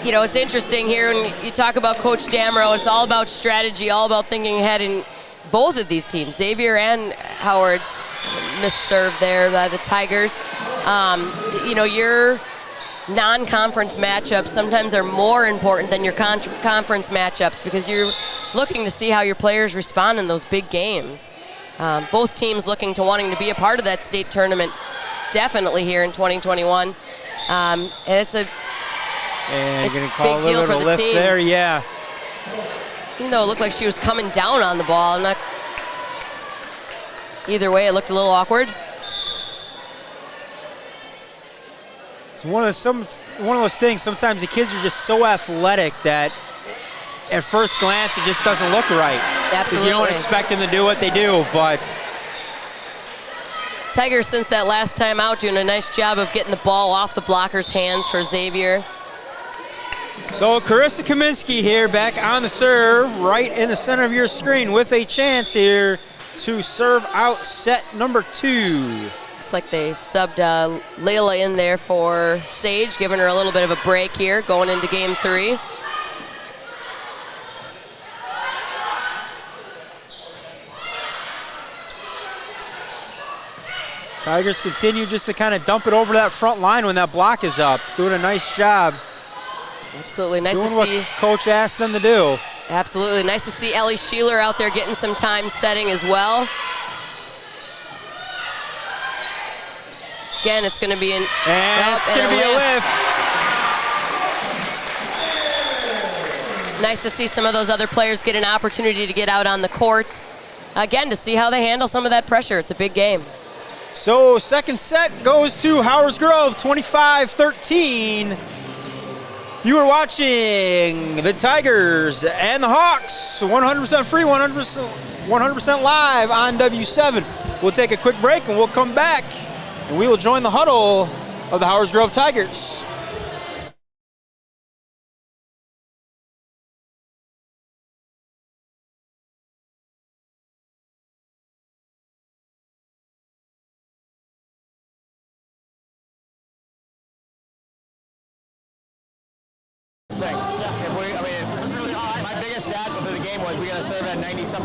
you know, it's interesting here when you talk about Coach Damrow. It's all about strategy, all about thinking ahead in both of these teams, Xavier and Howard's misserved there by the Tigers. You know, your non-conference matchups sometimes are more important than your conference matchups because you're looking to see how your players respond in those big games. Both teams looking to wanting to be a part of that state tournament definitely here in 2021. And it's a big deal for the teams. There, yeah. Even though it looked like she was coming down on the ball, either way, it looked a little awkward. It's one of those things. Sometimes the kids are just so athletic that at first glance it just doesn't look right. Absolutely. Because you don't expect them to do what they do, but Tigers, since that last time out, doing a nice job of getting the ball off the blockers' hands for Xavier. So Carissa Kaminsky here back on the serve, right in the center of your screen with a chance here to serve out set number 2. Looks like they subbed Layla in there for Sage, giving her a little bit of a break here going into game 3. Tigers continue just to kind of dump it over that front line when that block is up. Doing a nice job. Absolutely, nice doing to see. what Coach asked them to do. Absolutely, nice to see Ellie Sheeler out there getting some time setting as well. Again, it's going to be it's going to be a lift. Nice to see some of those other players get an opportunity to get out on the court. Again, to see how they handle some of that pressure. It's a big game. So second set goes to Howard's Grove, 25-13. You are watching the Tigers and the Hawks, 100% free, 100% live on W7. We'll take a quick break and we'll come back and we will join the huddle of the Howard's Grove Tigers. My biggest stat for the game was we got to serve at 90-something.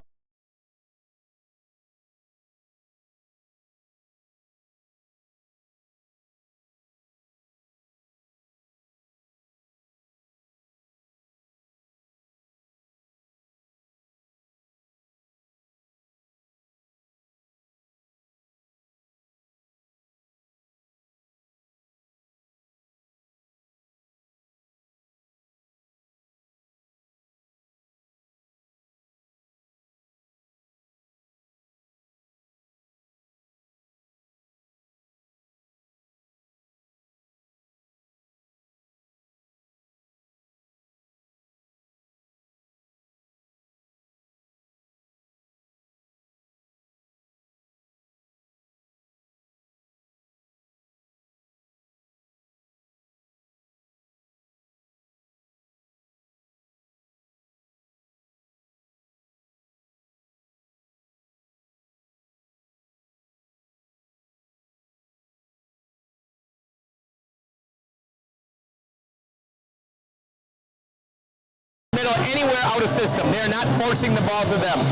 Anywhere out of system. They're not forcing the ball to them. All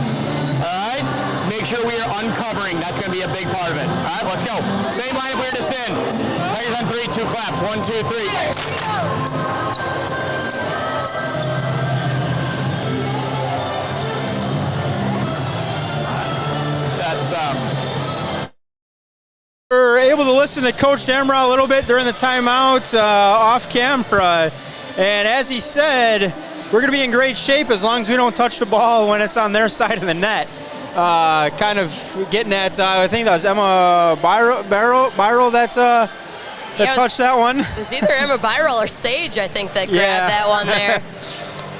right? Make sure we are uncovering. That's going to be a big part of it. All right, let's go. Same line if we're to send. Tigers on 3, 2 claps. 1, 2, 3. We're able to listen to Coach Damrow a little bit during the timeout off camera. And as he said, we're going to be in great shape as long as we don't touch the ball when it's on their side of the net. Kind of getting at, I think that was Emma Byral that touched that one. It was either Emma Byral or Sage, I think, that grabbed that one there.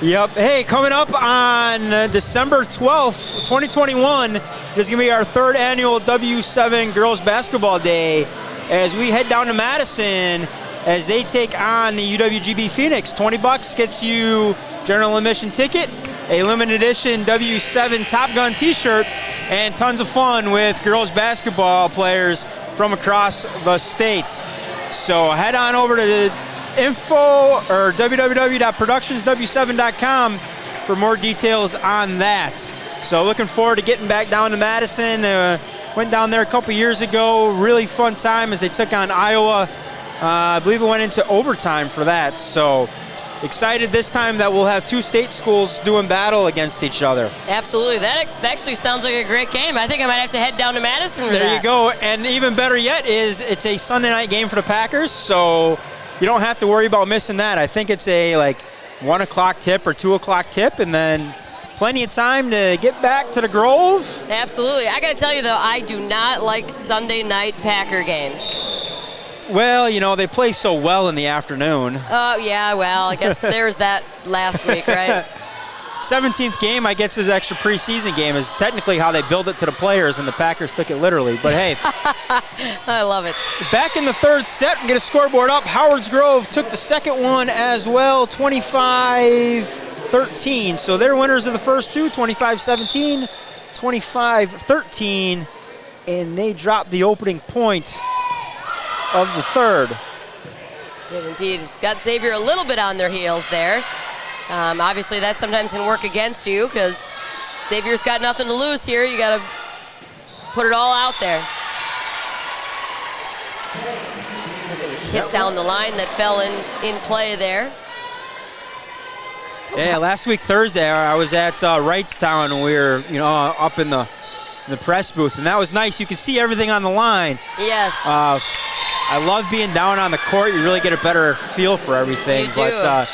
Yep. Hey, coming up on December 12th, 2021, this is going to be our 3rd annual W7 Girls Basketball Day as we head down to Madison as they take on the UWGB Phoenix. $20 gets you general admission ticket, a limited edition W7 Top Gun t-shirt, and tons of fun with girls basketball players from across the state. So head on over to info or www.productionsw7.com for more details on that. So looking forward to getting back down to Madison. Went down there a couple years ago. Really fun time as they took on Iowa. I believe it went into overtime for that. So excited this time that we'll have two state schools doing battle against each other. Absolutely. That actually sounds like a great game. I think I might have to head down to Madison for that. There you go. And even better yet is it's a Sunday night game for the Packers, so you don't have to worry about missing that. I think it's a 1 o'clock tip or 2 o'clock tip, and then plenty of time to get back to the Grove. Absolutely. I got to tell you, though, I do not like Sunday night Packer games. Well, they play so well in the afternoon. Oh, yeah, well, I guess there was that last week, right? 17th game, I guess, is extra preseason game is technically how they build it to the players, and the Packers took it literally. But, hey. I love it. Back in the third set, we get a scoreboard up. Howard's Grove took the second one as well, 25-13. So they're winners of the first two, 25-17, 25-13. And they dropped the opening point of the third. Did indeed. Got Xavier a little bit on their heels there. Obviously, that sometimes can work against you because Xavier's got nothing to lose here. You got to put it all out there. Hit down the line that fell in play there. Yeah, last week Thursday I was at Wrightstown and we were up in the press booth, and that was nice. You could see everything on the line. Yes. I love being down on the court. You really get a better feel for everything. You do. But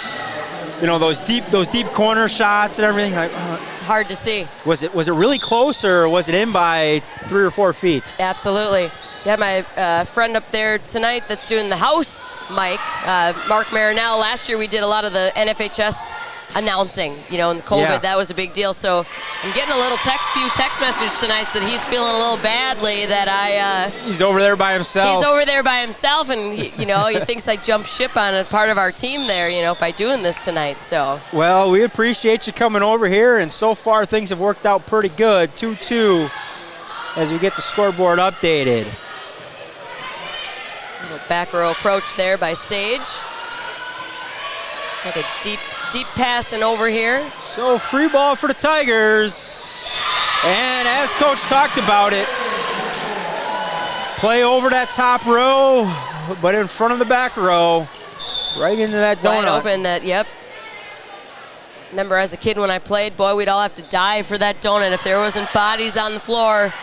those deep corner shots and everything. It's hard to see. Was it really close or was it in by 3 or 4 feet? Absolutely. Yeah, my friend up there tonight that's doing the house mic, Mark Marinell. Last year we did a lot of the NFHS announcing, in COVID. Yeah. That was a big deal. So I'm getting a few text messages tonight that he's feeling a little badly that he's over there by himself. He's over there by himself, and he thinks I jumped ship on a part of our team there, by doing this tonight. So. Well, we appreciate you coming over here, and so far things have worked out pretty good. 2-2 as we get the scoreboard updated. Back row approach there by Sage. It's like a deep passing over here. So free ball for the Tigers. And as Coach talked about it, play over that top row, but in front of the back row, right into that donut. Wide open, yep. Remember as a kid when I played, boy, we'd all have to dive for that donut. If there wasn't bodies on the floor,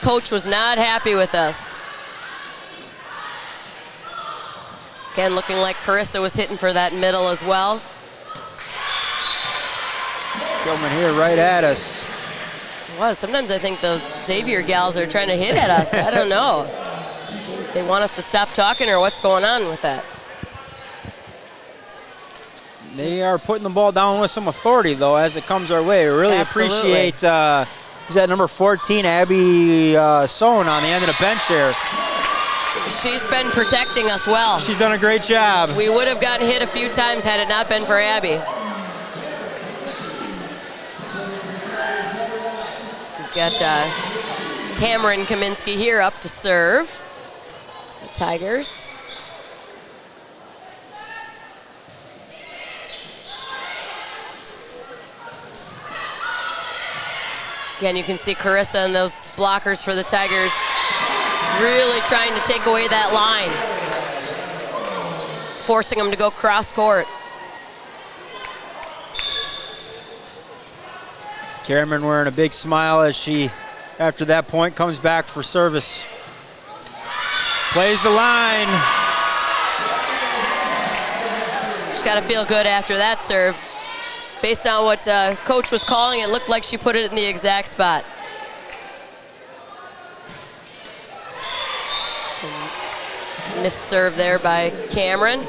Coach was not happy with us. Again, looking like Carissa was hitting for that middle as well. Coming here right at us. It was. Sometimes I think those Xavier gals are trying to hit at us. I don't know if they want us to stop talking or what's going on with that. They are putting the ball down with some authority, though, as it comes our way. We really appreciate who's that number 14, Abby Sohn on the end of the bench here. She's been protecting us well. She's done a great job. We would have gotten hit a few times had it not been for Abby. We've got Cameron Kaminsky here up to serve. The Tigers. Again, you can see Carissa and those blockers for the Tigers really trying to take away that line, forcing them to go cross court. Cameron wearing a big smile as she, after that point, comes back for service. Plays the line. She's got to feel good after that serve. Based on what Coach was calling, it looked like she put it in the exact spot. Missed serve there by Cameron.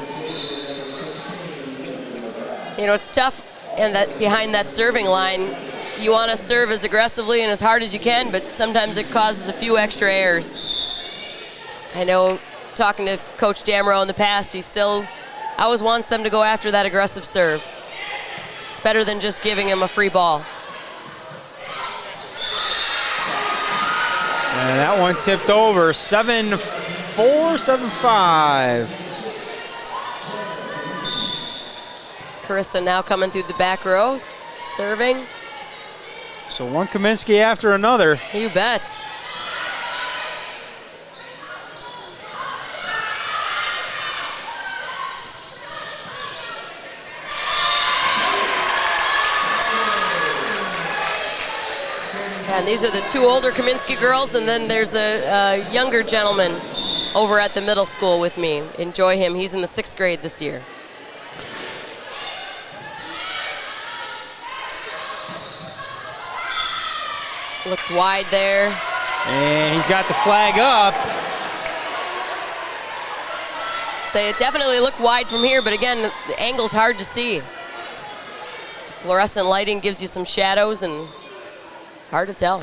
It's tough, and that behind that serving line, you want to serve as aggressively and as hard as you can, but sometimes it causes a few extra errors. I know, talking to Coach Damrow in the past, he still always wants them to go after that aggressive serve. It's better than just giving him a free ball. And that one tipped over, 7-4, 7-5. Carissa now coming through the back row, serving. So one Kaminsky after another. You bet. And these are the two older Kaminsky girls, and then there's a younger gentleman over at the middle school with me. Enjoy him. He's in the 6th grade this year. Looked wide there. And he's got the flag up. Say it definitely looked wide from here, but again, the angle's hard to see. Fluorescent lighting gives you some shadows and hard to tell.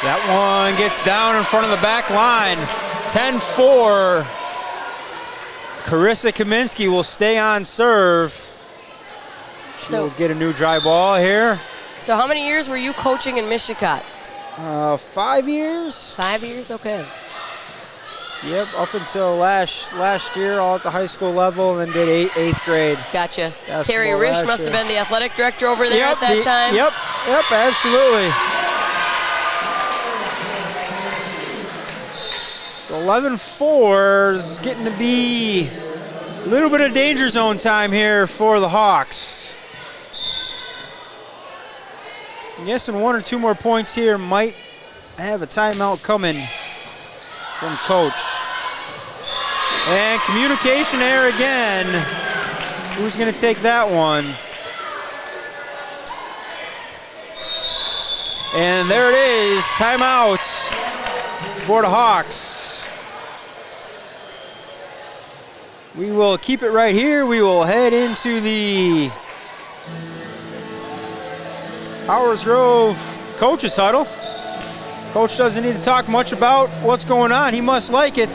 That one gets down in front of the back line. 10-4. Carissa Kaminsky will stay on serve. She'll get a new dry ball here. So how many years were you coaching in Michigan? 5 years. 5 years, okay. Yep, up until last year, all at the high school level, and then did 8th grade. Gotcha. Basketball Terry Risch last must have year. been the athletic director over there at that time. Yep, absolutely. So 11-4 is getting to be a little bit of danger zone time here for the Hawks. I'm guessing 1 or 2 more points here might have a timeout coming from coach. And communication error again. Who's going to take that one? And there it is, timeout for the Hawks. We will keep it right here. We will head into the Howard Grove coaches huddle. Coach doesn't need to talk much about what's going on. He must like it.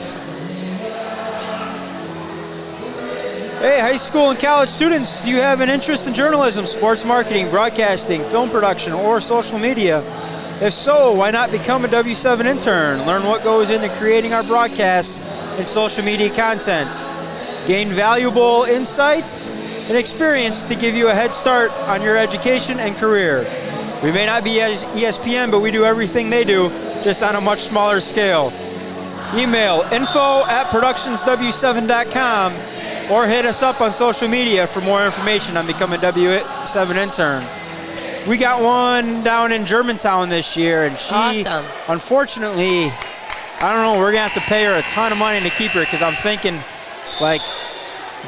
Hey, high school and college students, do you have an interest in journalism, sports marketing, broadcasting, film production, or social media? If so, why not become a W7 intern? Learn what goes into creating our broadcasts and social media content. Gain valuable insights and experience to give you a head start on your education and career. We may not be as ESPN, but we do everything they do, just on a much smaller scale. Email info@productionsw7.com or hit us up on social media for more information on becoming a W7 intern. We got one down in Germantown this year, and she, Awesome. Unfortunately, I don't know, we're gonna have to pay her a ton of money to keep her, because I'm thinking, like,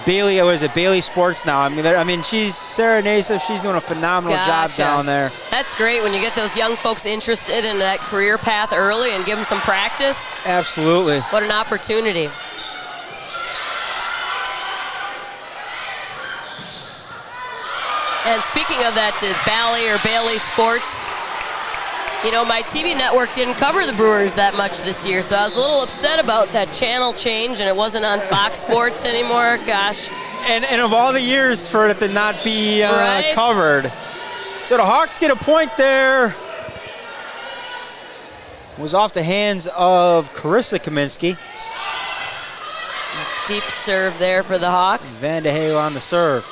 Bailey, was it Bailey Sports now? I mean, she's Sarah Nassif. She's doing a phenomenal job Gotcha. down there. That's great when you get those young folks interested in that career path early and give them some practice. Absolutely. What an opportunity. And speaking of that, Bailey Sports, you know, my TV network didn't cover the Brewers that much this year, so I was a little upset about that channel change, and it wasn't on Fox Sports anymore. Gosh. And of all the years for it to not be Right? covered. So the Hawks get a point there. Was off the hands of Carissa Kaminsky. Deep serve there for the Hawks. Van de Hale on the serve.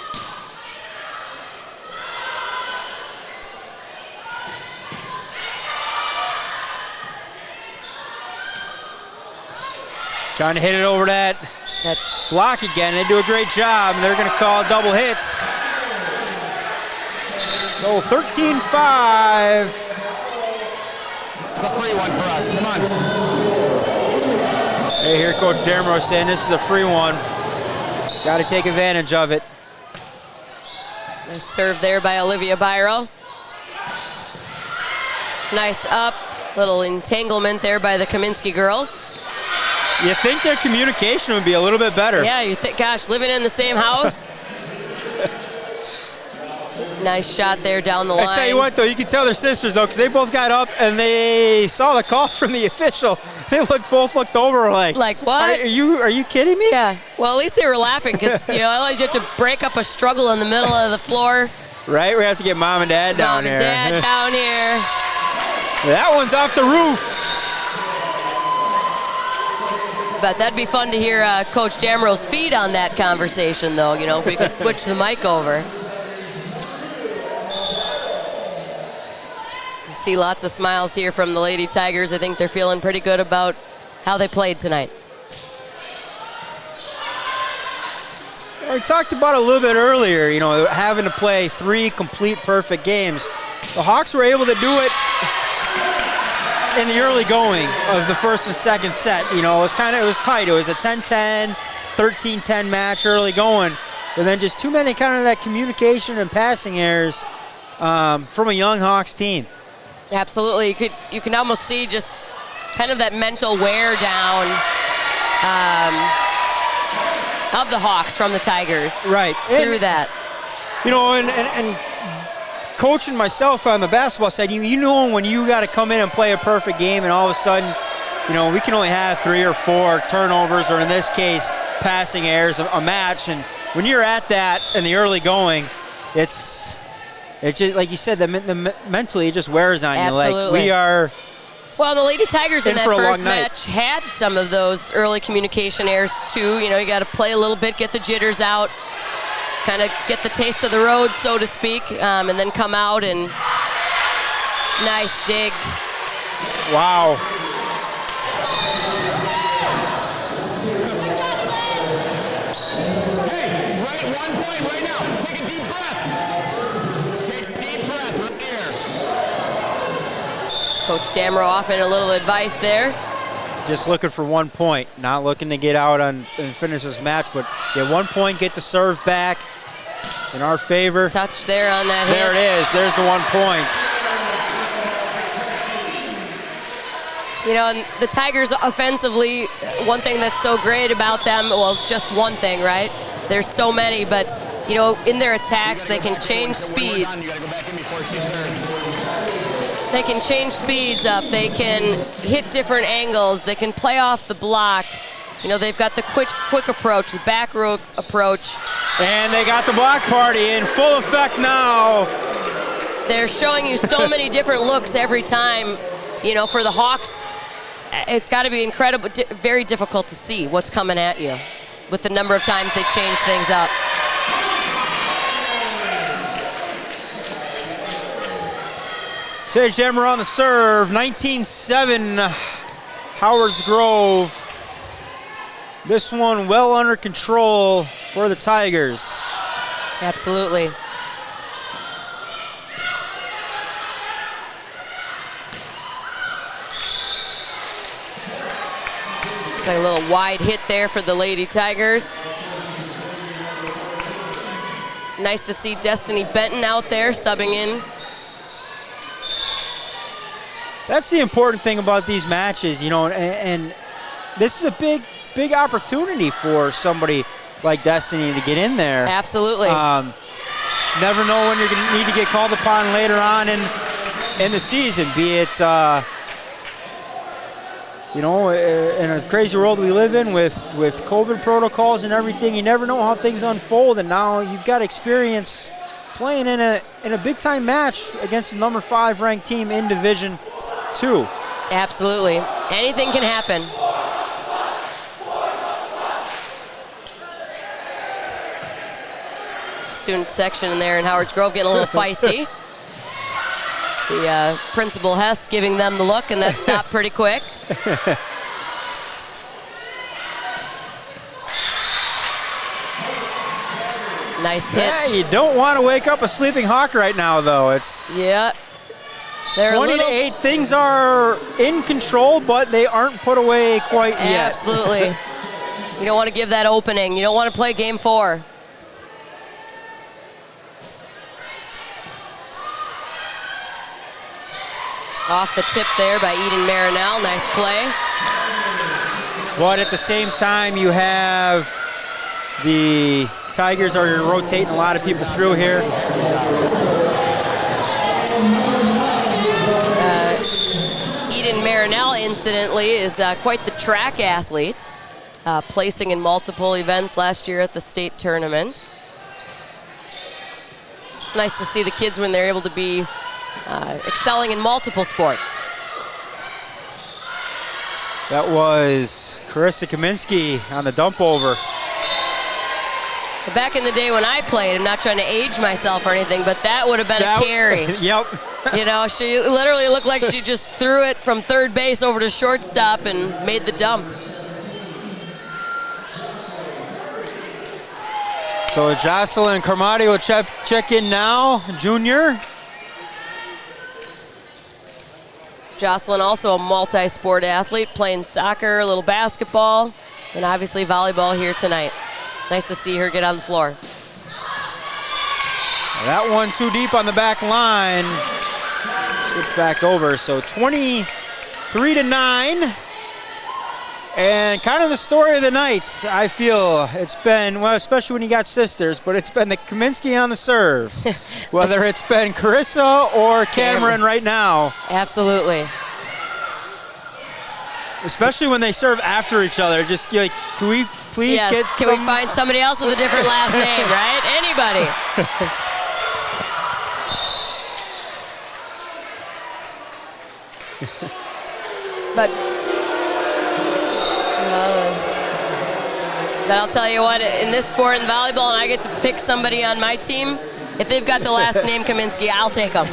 Trying to hit it over that block again. They do a great job, and they're going to call double hits. So 13-5. It's a free one for us. Come on. Hey, here Coach Dermo saying this is a free one. Got to take advantage of it. Nice serve there by Olivia Byro. Nice up. Little entanglement there by the Kaminsky girls. You think their communication would be a little bit better. Yeah, you think, gosh, living in the same house. Nice shot there down the line. I tell you what, though, you can tell they're sisters, though, because they both got up and they saw the call from the official. They both looked over like what? Are you kidding me? Yeah. Well, at least they were laughing, because you know, otherwise you have to break up a struggle in the middle of the floor. Right? We have to get mom and dad down here. Mom and dad down here. That one's off the roof. But that'd be fun to hear Coach Jamro's feed on that conversation, though, you know, if we could switch the mic over. See lots of smiles here from the Lady Tigers. I think they're feeling pretty good about how they played tonight. We talked about it a little bit earlier, you know, having to play 3 complete perfect games. The Hawks were able to do it in the early going of the first and second set. You know, it was tight. It was a 10-10, 13-10 match early going, but then just too many kind of that communication and passing errors from a young Hawks team. Absolutely. You can almost see just kind of that mental wear down of the Hawks from the Tigers. Right. Through that. You know, and coaching myself on the basketball side, you know when you got to come in and play a perfect game and all of a sudden, you know, we can only have 3 or 4 turnovers, or in this case, passing errors a match. And when you're at that in the early going, it's just, like you said, mentally it just wears on you. Absolutely. Like, we are... Well, the Lady Tigers in that for a first long night. match had some of those early communication errors too. You know, you got to play a little bit, get the jitters out, kind of get the taste of the road, so to speak, and then come out and nice dig. Wow. Hey, right, 1 point right now. Take a deep breath. Take a deep breath right here. Coach Jamro offering a little advice there. Just looking for 1 point, not looking to get out and finish this match, but get 1 point, get the serve back in our favor. Touch there on that hit. There it is. There's the 1 point. You know, and the Tigers offensively, one thing that's so great about them, well, just one thing, right? There's so many, but, you know, in their attacks, they can change speeds. They can change speeds up. They can hit different angles. They can play off the block. You know, they've got the quick approach, the back row approach. And they got the block party in full effect now. They're showing you so many different looks every time. You know, for the Hawks, it's got to be incredible, very difficult to see what's coming at you with the number of times they change things up. Sage Jammer on the serve, 19-7, Howard's Grove. This one well under control for the Tigers. Absolutely. Looks like a little wide hit there for the Lady Tigers. Nice to see Destiny Benton out there subbing in. That's the important thing about these matches, you know, and this is a big opportunity for somebody like Destiny to get in there. Absolutely. Never know when you're going to need to get called upon later on in the season, be it, you know, in a crazy world we live in with COVID protocols and everything. You never know how things unfold, and now you've got experience playing in a big-time match against the number 5 ranked team in Division II. Absolutely. Anything can happen. Student section in there in Howard's Grove getting a little feisty. See Principal Hess giving them the look, and that stopped pretty quick. Nice hit. Yeah, you don't want to wake up a sleeping Hawk right now, though. It's yeah. They're 20-8. Things are in control, but they aren't put away quite yet. Absolutely. You don't want to give that opening. You don't want to play game 4. Off the tip there by Eden Marinell. Nice play. But at the same time, you have the Tigers are rotating a lot of people through here. Eden Marinell, incidentally, is quite the track athlete, placing in multiple events last year at the state tournament. It's nice to see the kids when they're able to be excelling in multiple sports. That was Carissa Kaminsky on the dump over. Back in the day when I played, I'm not trying to age myself or anything, but that would have been a carry. Yep. You know, she literally looked like she just threw it from third base over to shortstop and made the dump. So Jocelyn Carmody will check in now, junior. Jocelyn also a multi-sport athlete, playing soccer, a little basketball, and obviously volleyball here tonight. Nice to see her get on the floor. That one too deep on the back line. Switch back over, so 23-9. And kind of the story of the night, I feel. It's been, well, especially when you got sisters, but it's been the Kaminsky on the serve. Whether it's been Carissa or Cameron right now. Absolutely. Especially when they serve after each other. Just like, can we please get Can we find somebody else with a different last name, right? Anybody. But I'll tell you what, in this sport, in volleyball, and I get to pick somebody on my team, if they've got the last name Kaminsky, I'll take them.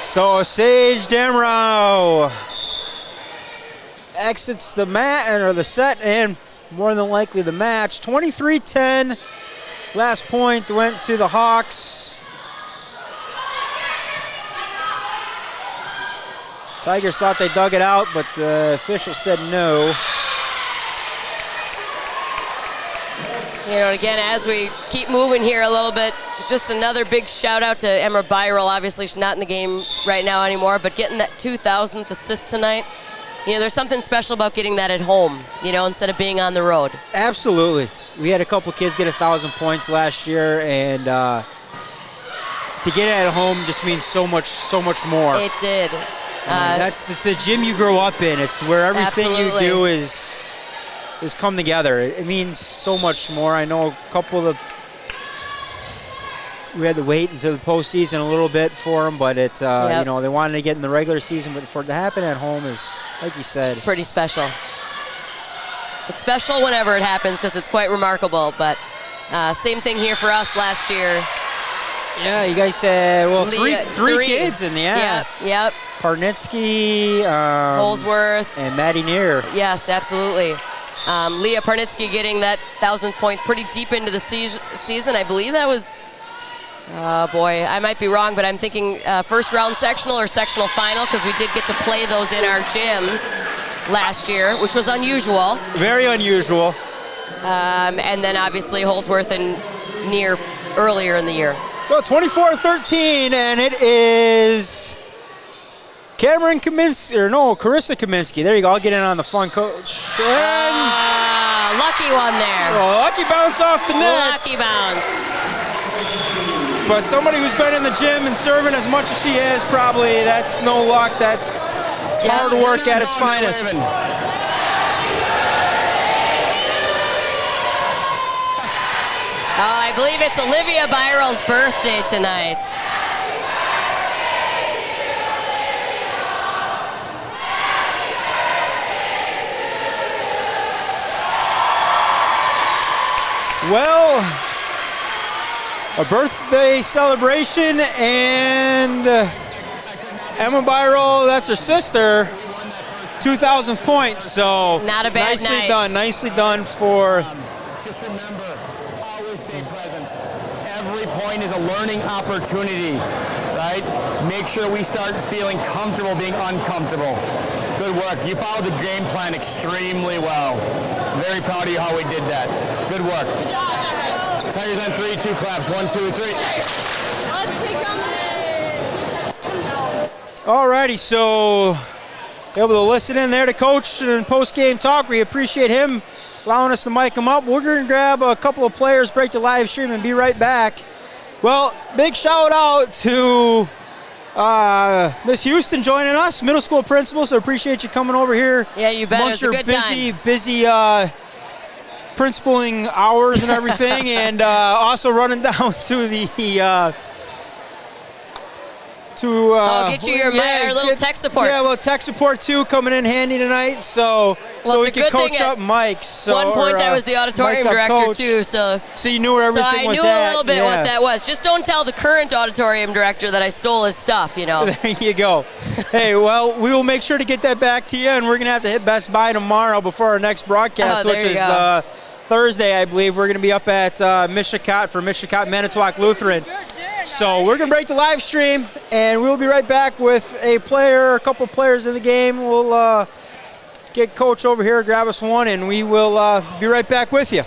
So Sage Damrow exits the set and more than likely the match. 23-10. Last point went to the Hawks. Tigers thought they dug it out, but the official said no. You know, again, as we keep moving here a little bit, just another big shout out to Emma Byrell. Obviously, she's not in the game right now anymore, but getting that 2,000th assist tonight, you know, there's something special about getting that at home, you know, instead of being on the road. Absolutely. We had a couple kids get 1,000 points last year, and to get it at home just means so much more. It did. It's the gym you grow up in. It's where everything Absolutely. you do is come together. It means so much more. I know a couple of we had to wait until the postseason a little bit for them, but you know, they wanted to get in the regular season, but for it to happen at home is, like you said, it's pretty special. It's special whenever it happens because it's quite remarkable. But same thing here for us last year. Yeah, you guys had three kids in the Yep. Parnitsky, Holsworth, and Maddie Neer. Yes, absolutely. Leah Parnitsky getting that 1,000th point pretty deep into the season. I believe that was, boy, I might be wrong, but I'm thinking first round sectional or sectional final, because we did get to play those in our gyms last year, which was unusual. Very unusual. And then obviously Holsworth and Neer earlier in the year. So 24-13, and it is Carissa Kaminsky. There you go. I'll get in on the fun, coach. And Lucky one there. Lucky bounce off the net. Lucky bounce. But somebody who's been in the gym and serving as much as she is, probably, that's no luck. That's hard work at its finest. I believe it's Olivia Byrell's birthday tonight. Well, a birthday celebration, and Emma Byrell, that's her sister, 2,000th point. So not a bad night. Nicely done for. Just remember, always stay present. Every point is a learning opportunity, right? Make sure we start feeling comfortable being uncomfortable. Good work. You followed the game plan extremely well. Very proud of you how we did that. Good work. Tigers on 3, 2 claps. 1, 2, 3. All righty, so able to listen in there to coach and post-game talk. We appreciate him allowing us to mic him up. We're going to grab a couple of players, break the live stream, and be right back. Well, big shout out to Miss Houston joining us, middle school principal, so appreciate you coming over here. Yeah, you bet. It's a good busy, time. busy principaling hours and everything, and also running down to the get you your our little tech support. Yeah, a little tech support too coming in handy tonight. So we can coach up Mike. So, one point I was the auditorium director too, so you knew where everything was at. So I knew a little bit what that was. Just don't tell the current auditorium director that I stole his stuff, There you go. Hey, well, we will make sure to get that back to you, and we're gonna have to hit Best Buy tomorrow before our next broadcast, which is Thursday, I believe. We're gonna be up at Mishicot for Mishicot Manitowoc Lutheran. So we're going to break the live stream, and we'll be right back with a couple players in the game. We'll get Coach over here, grab us one, and we will be right back with you.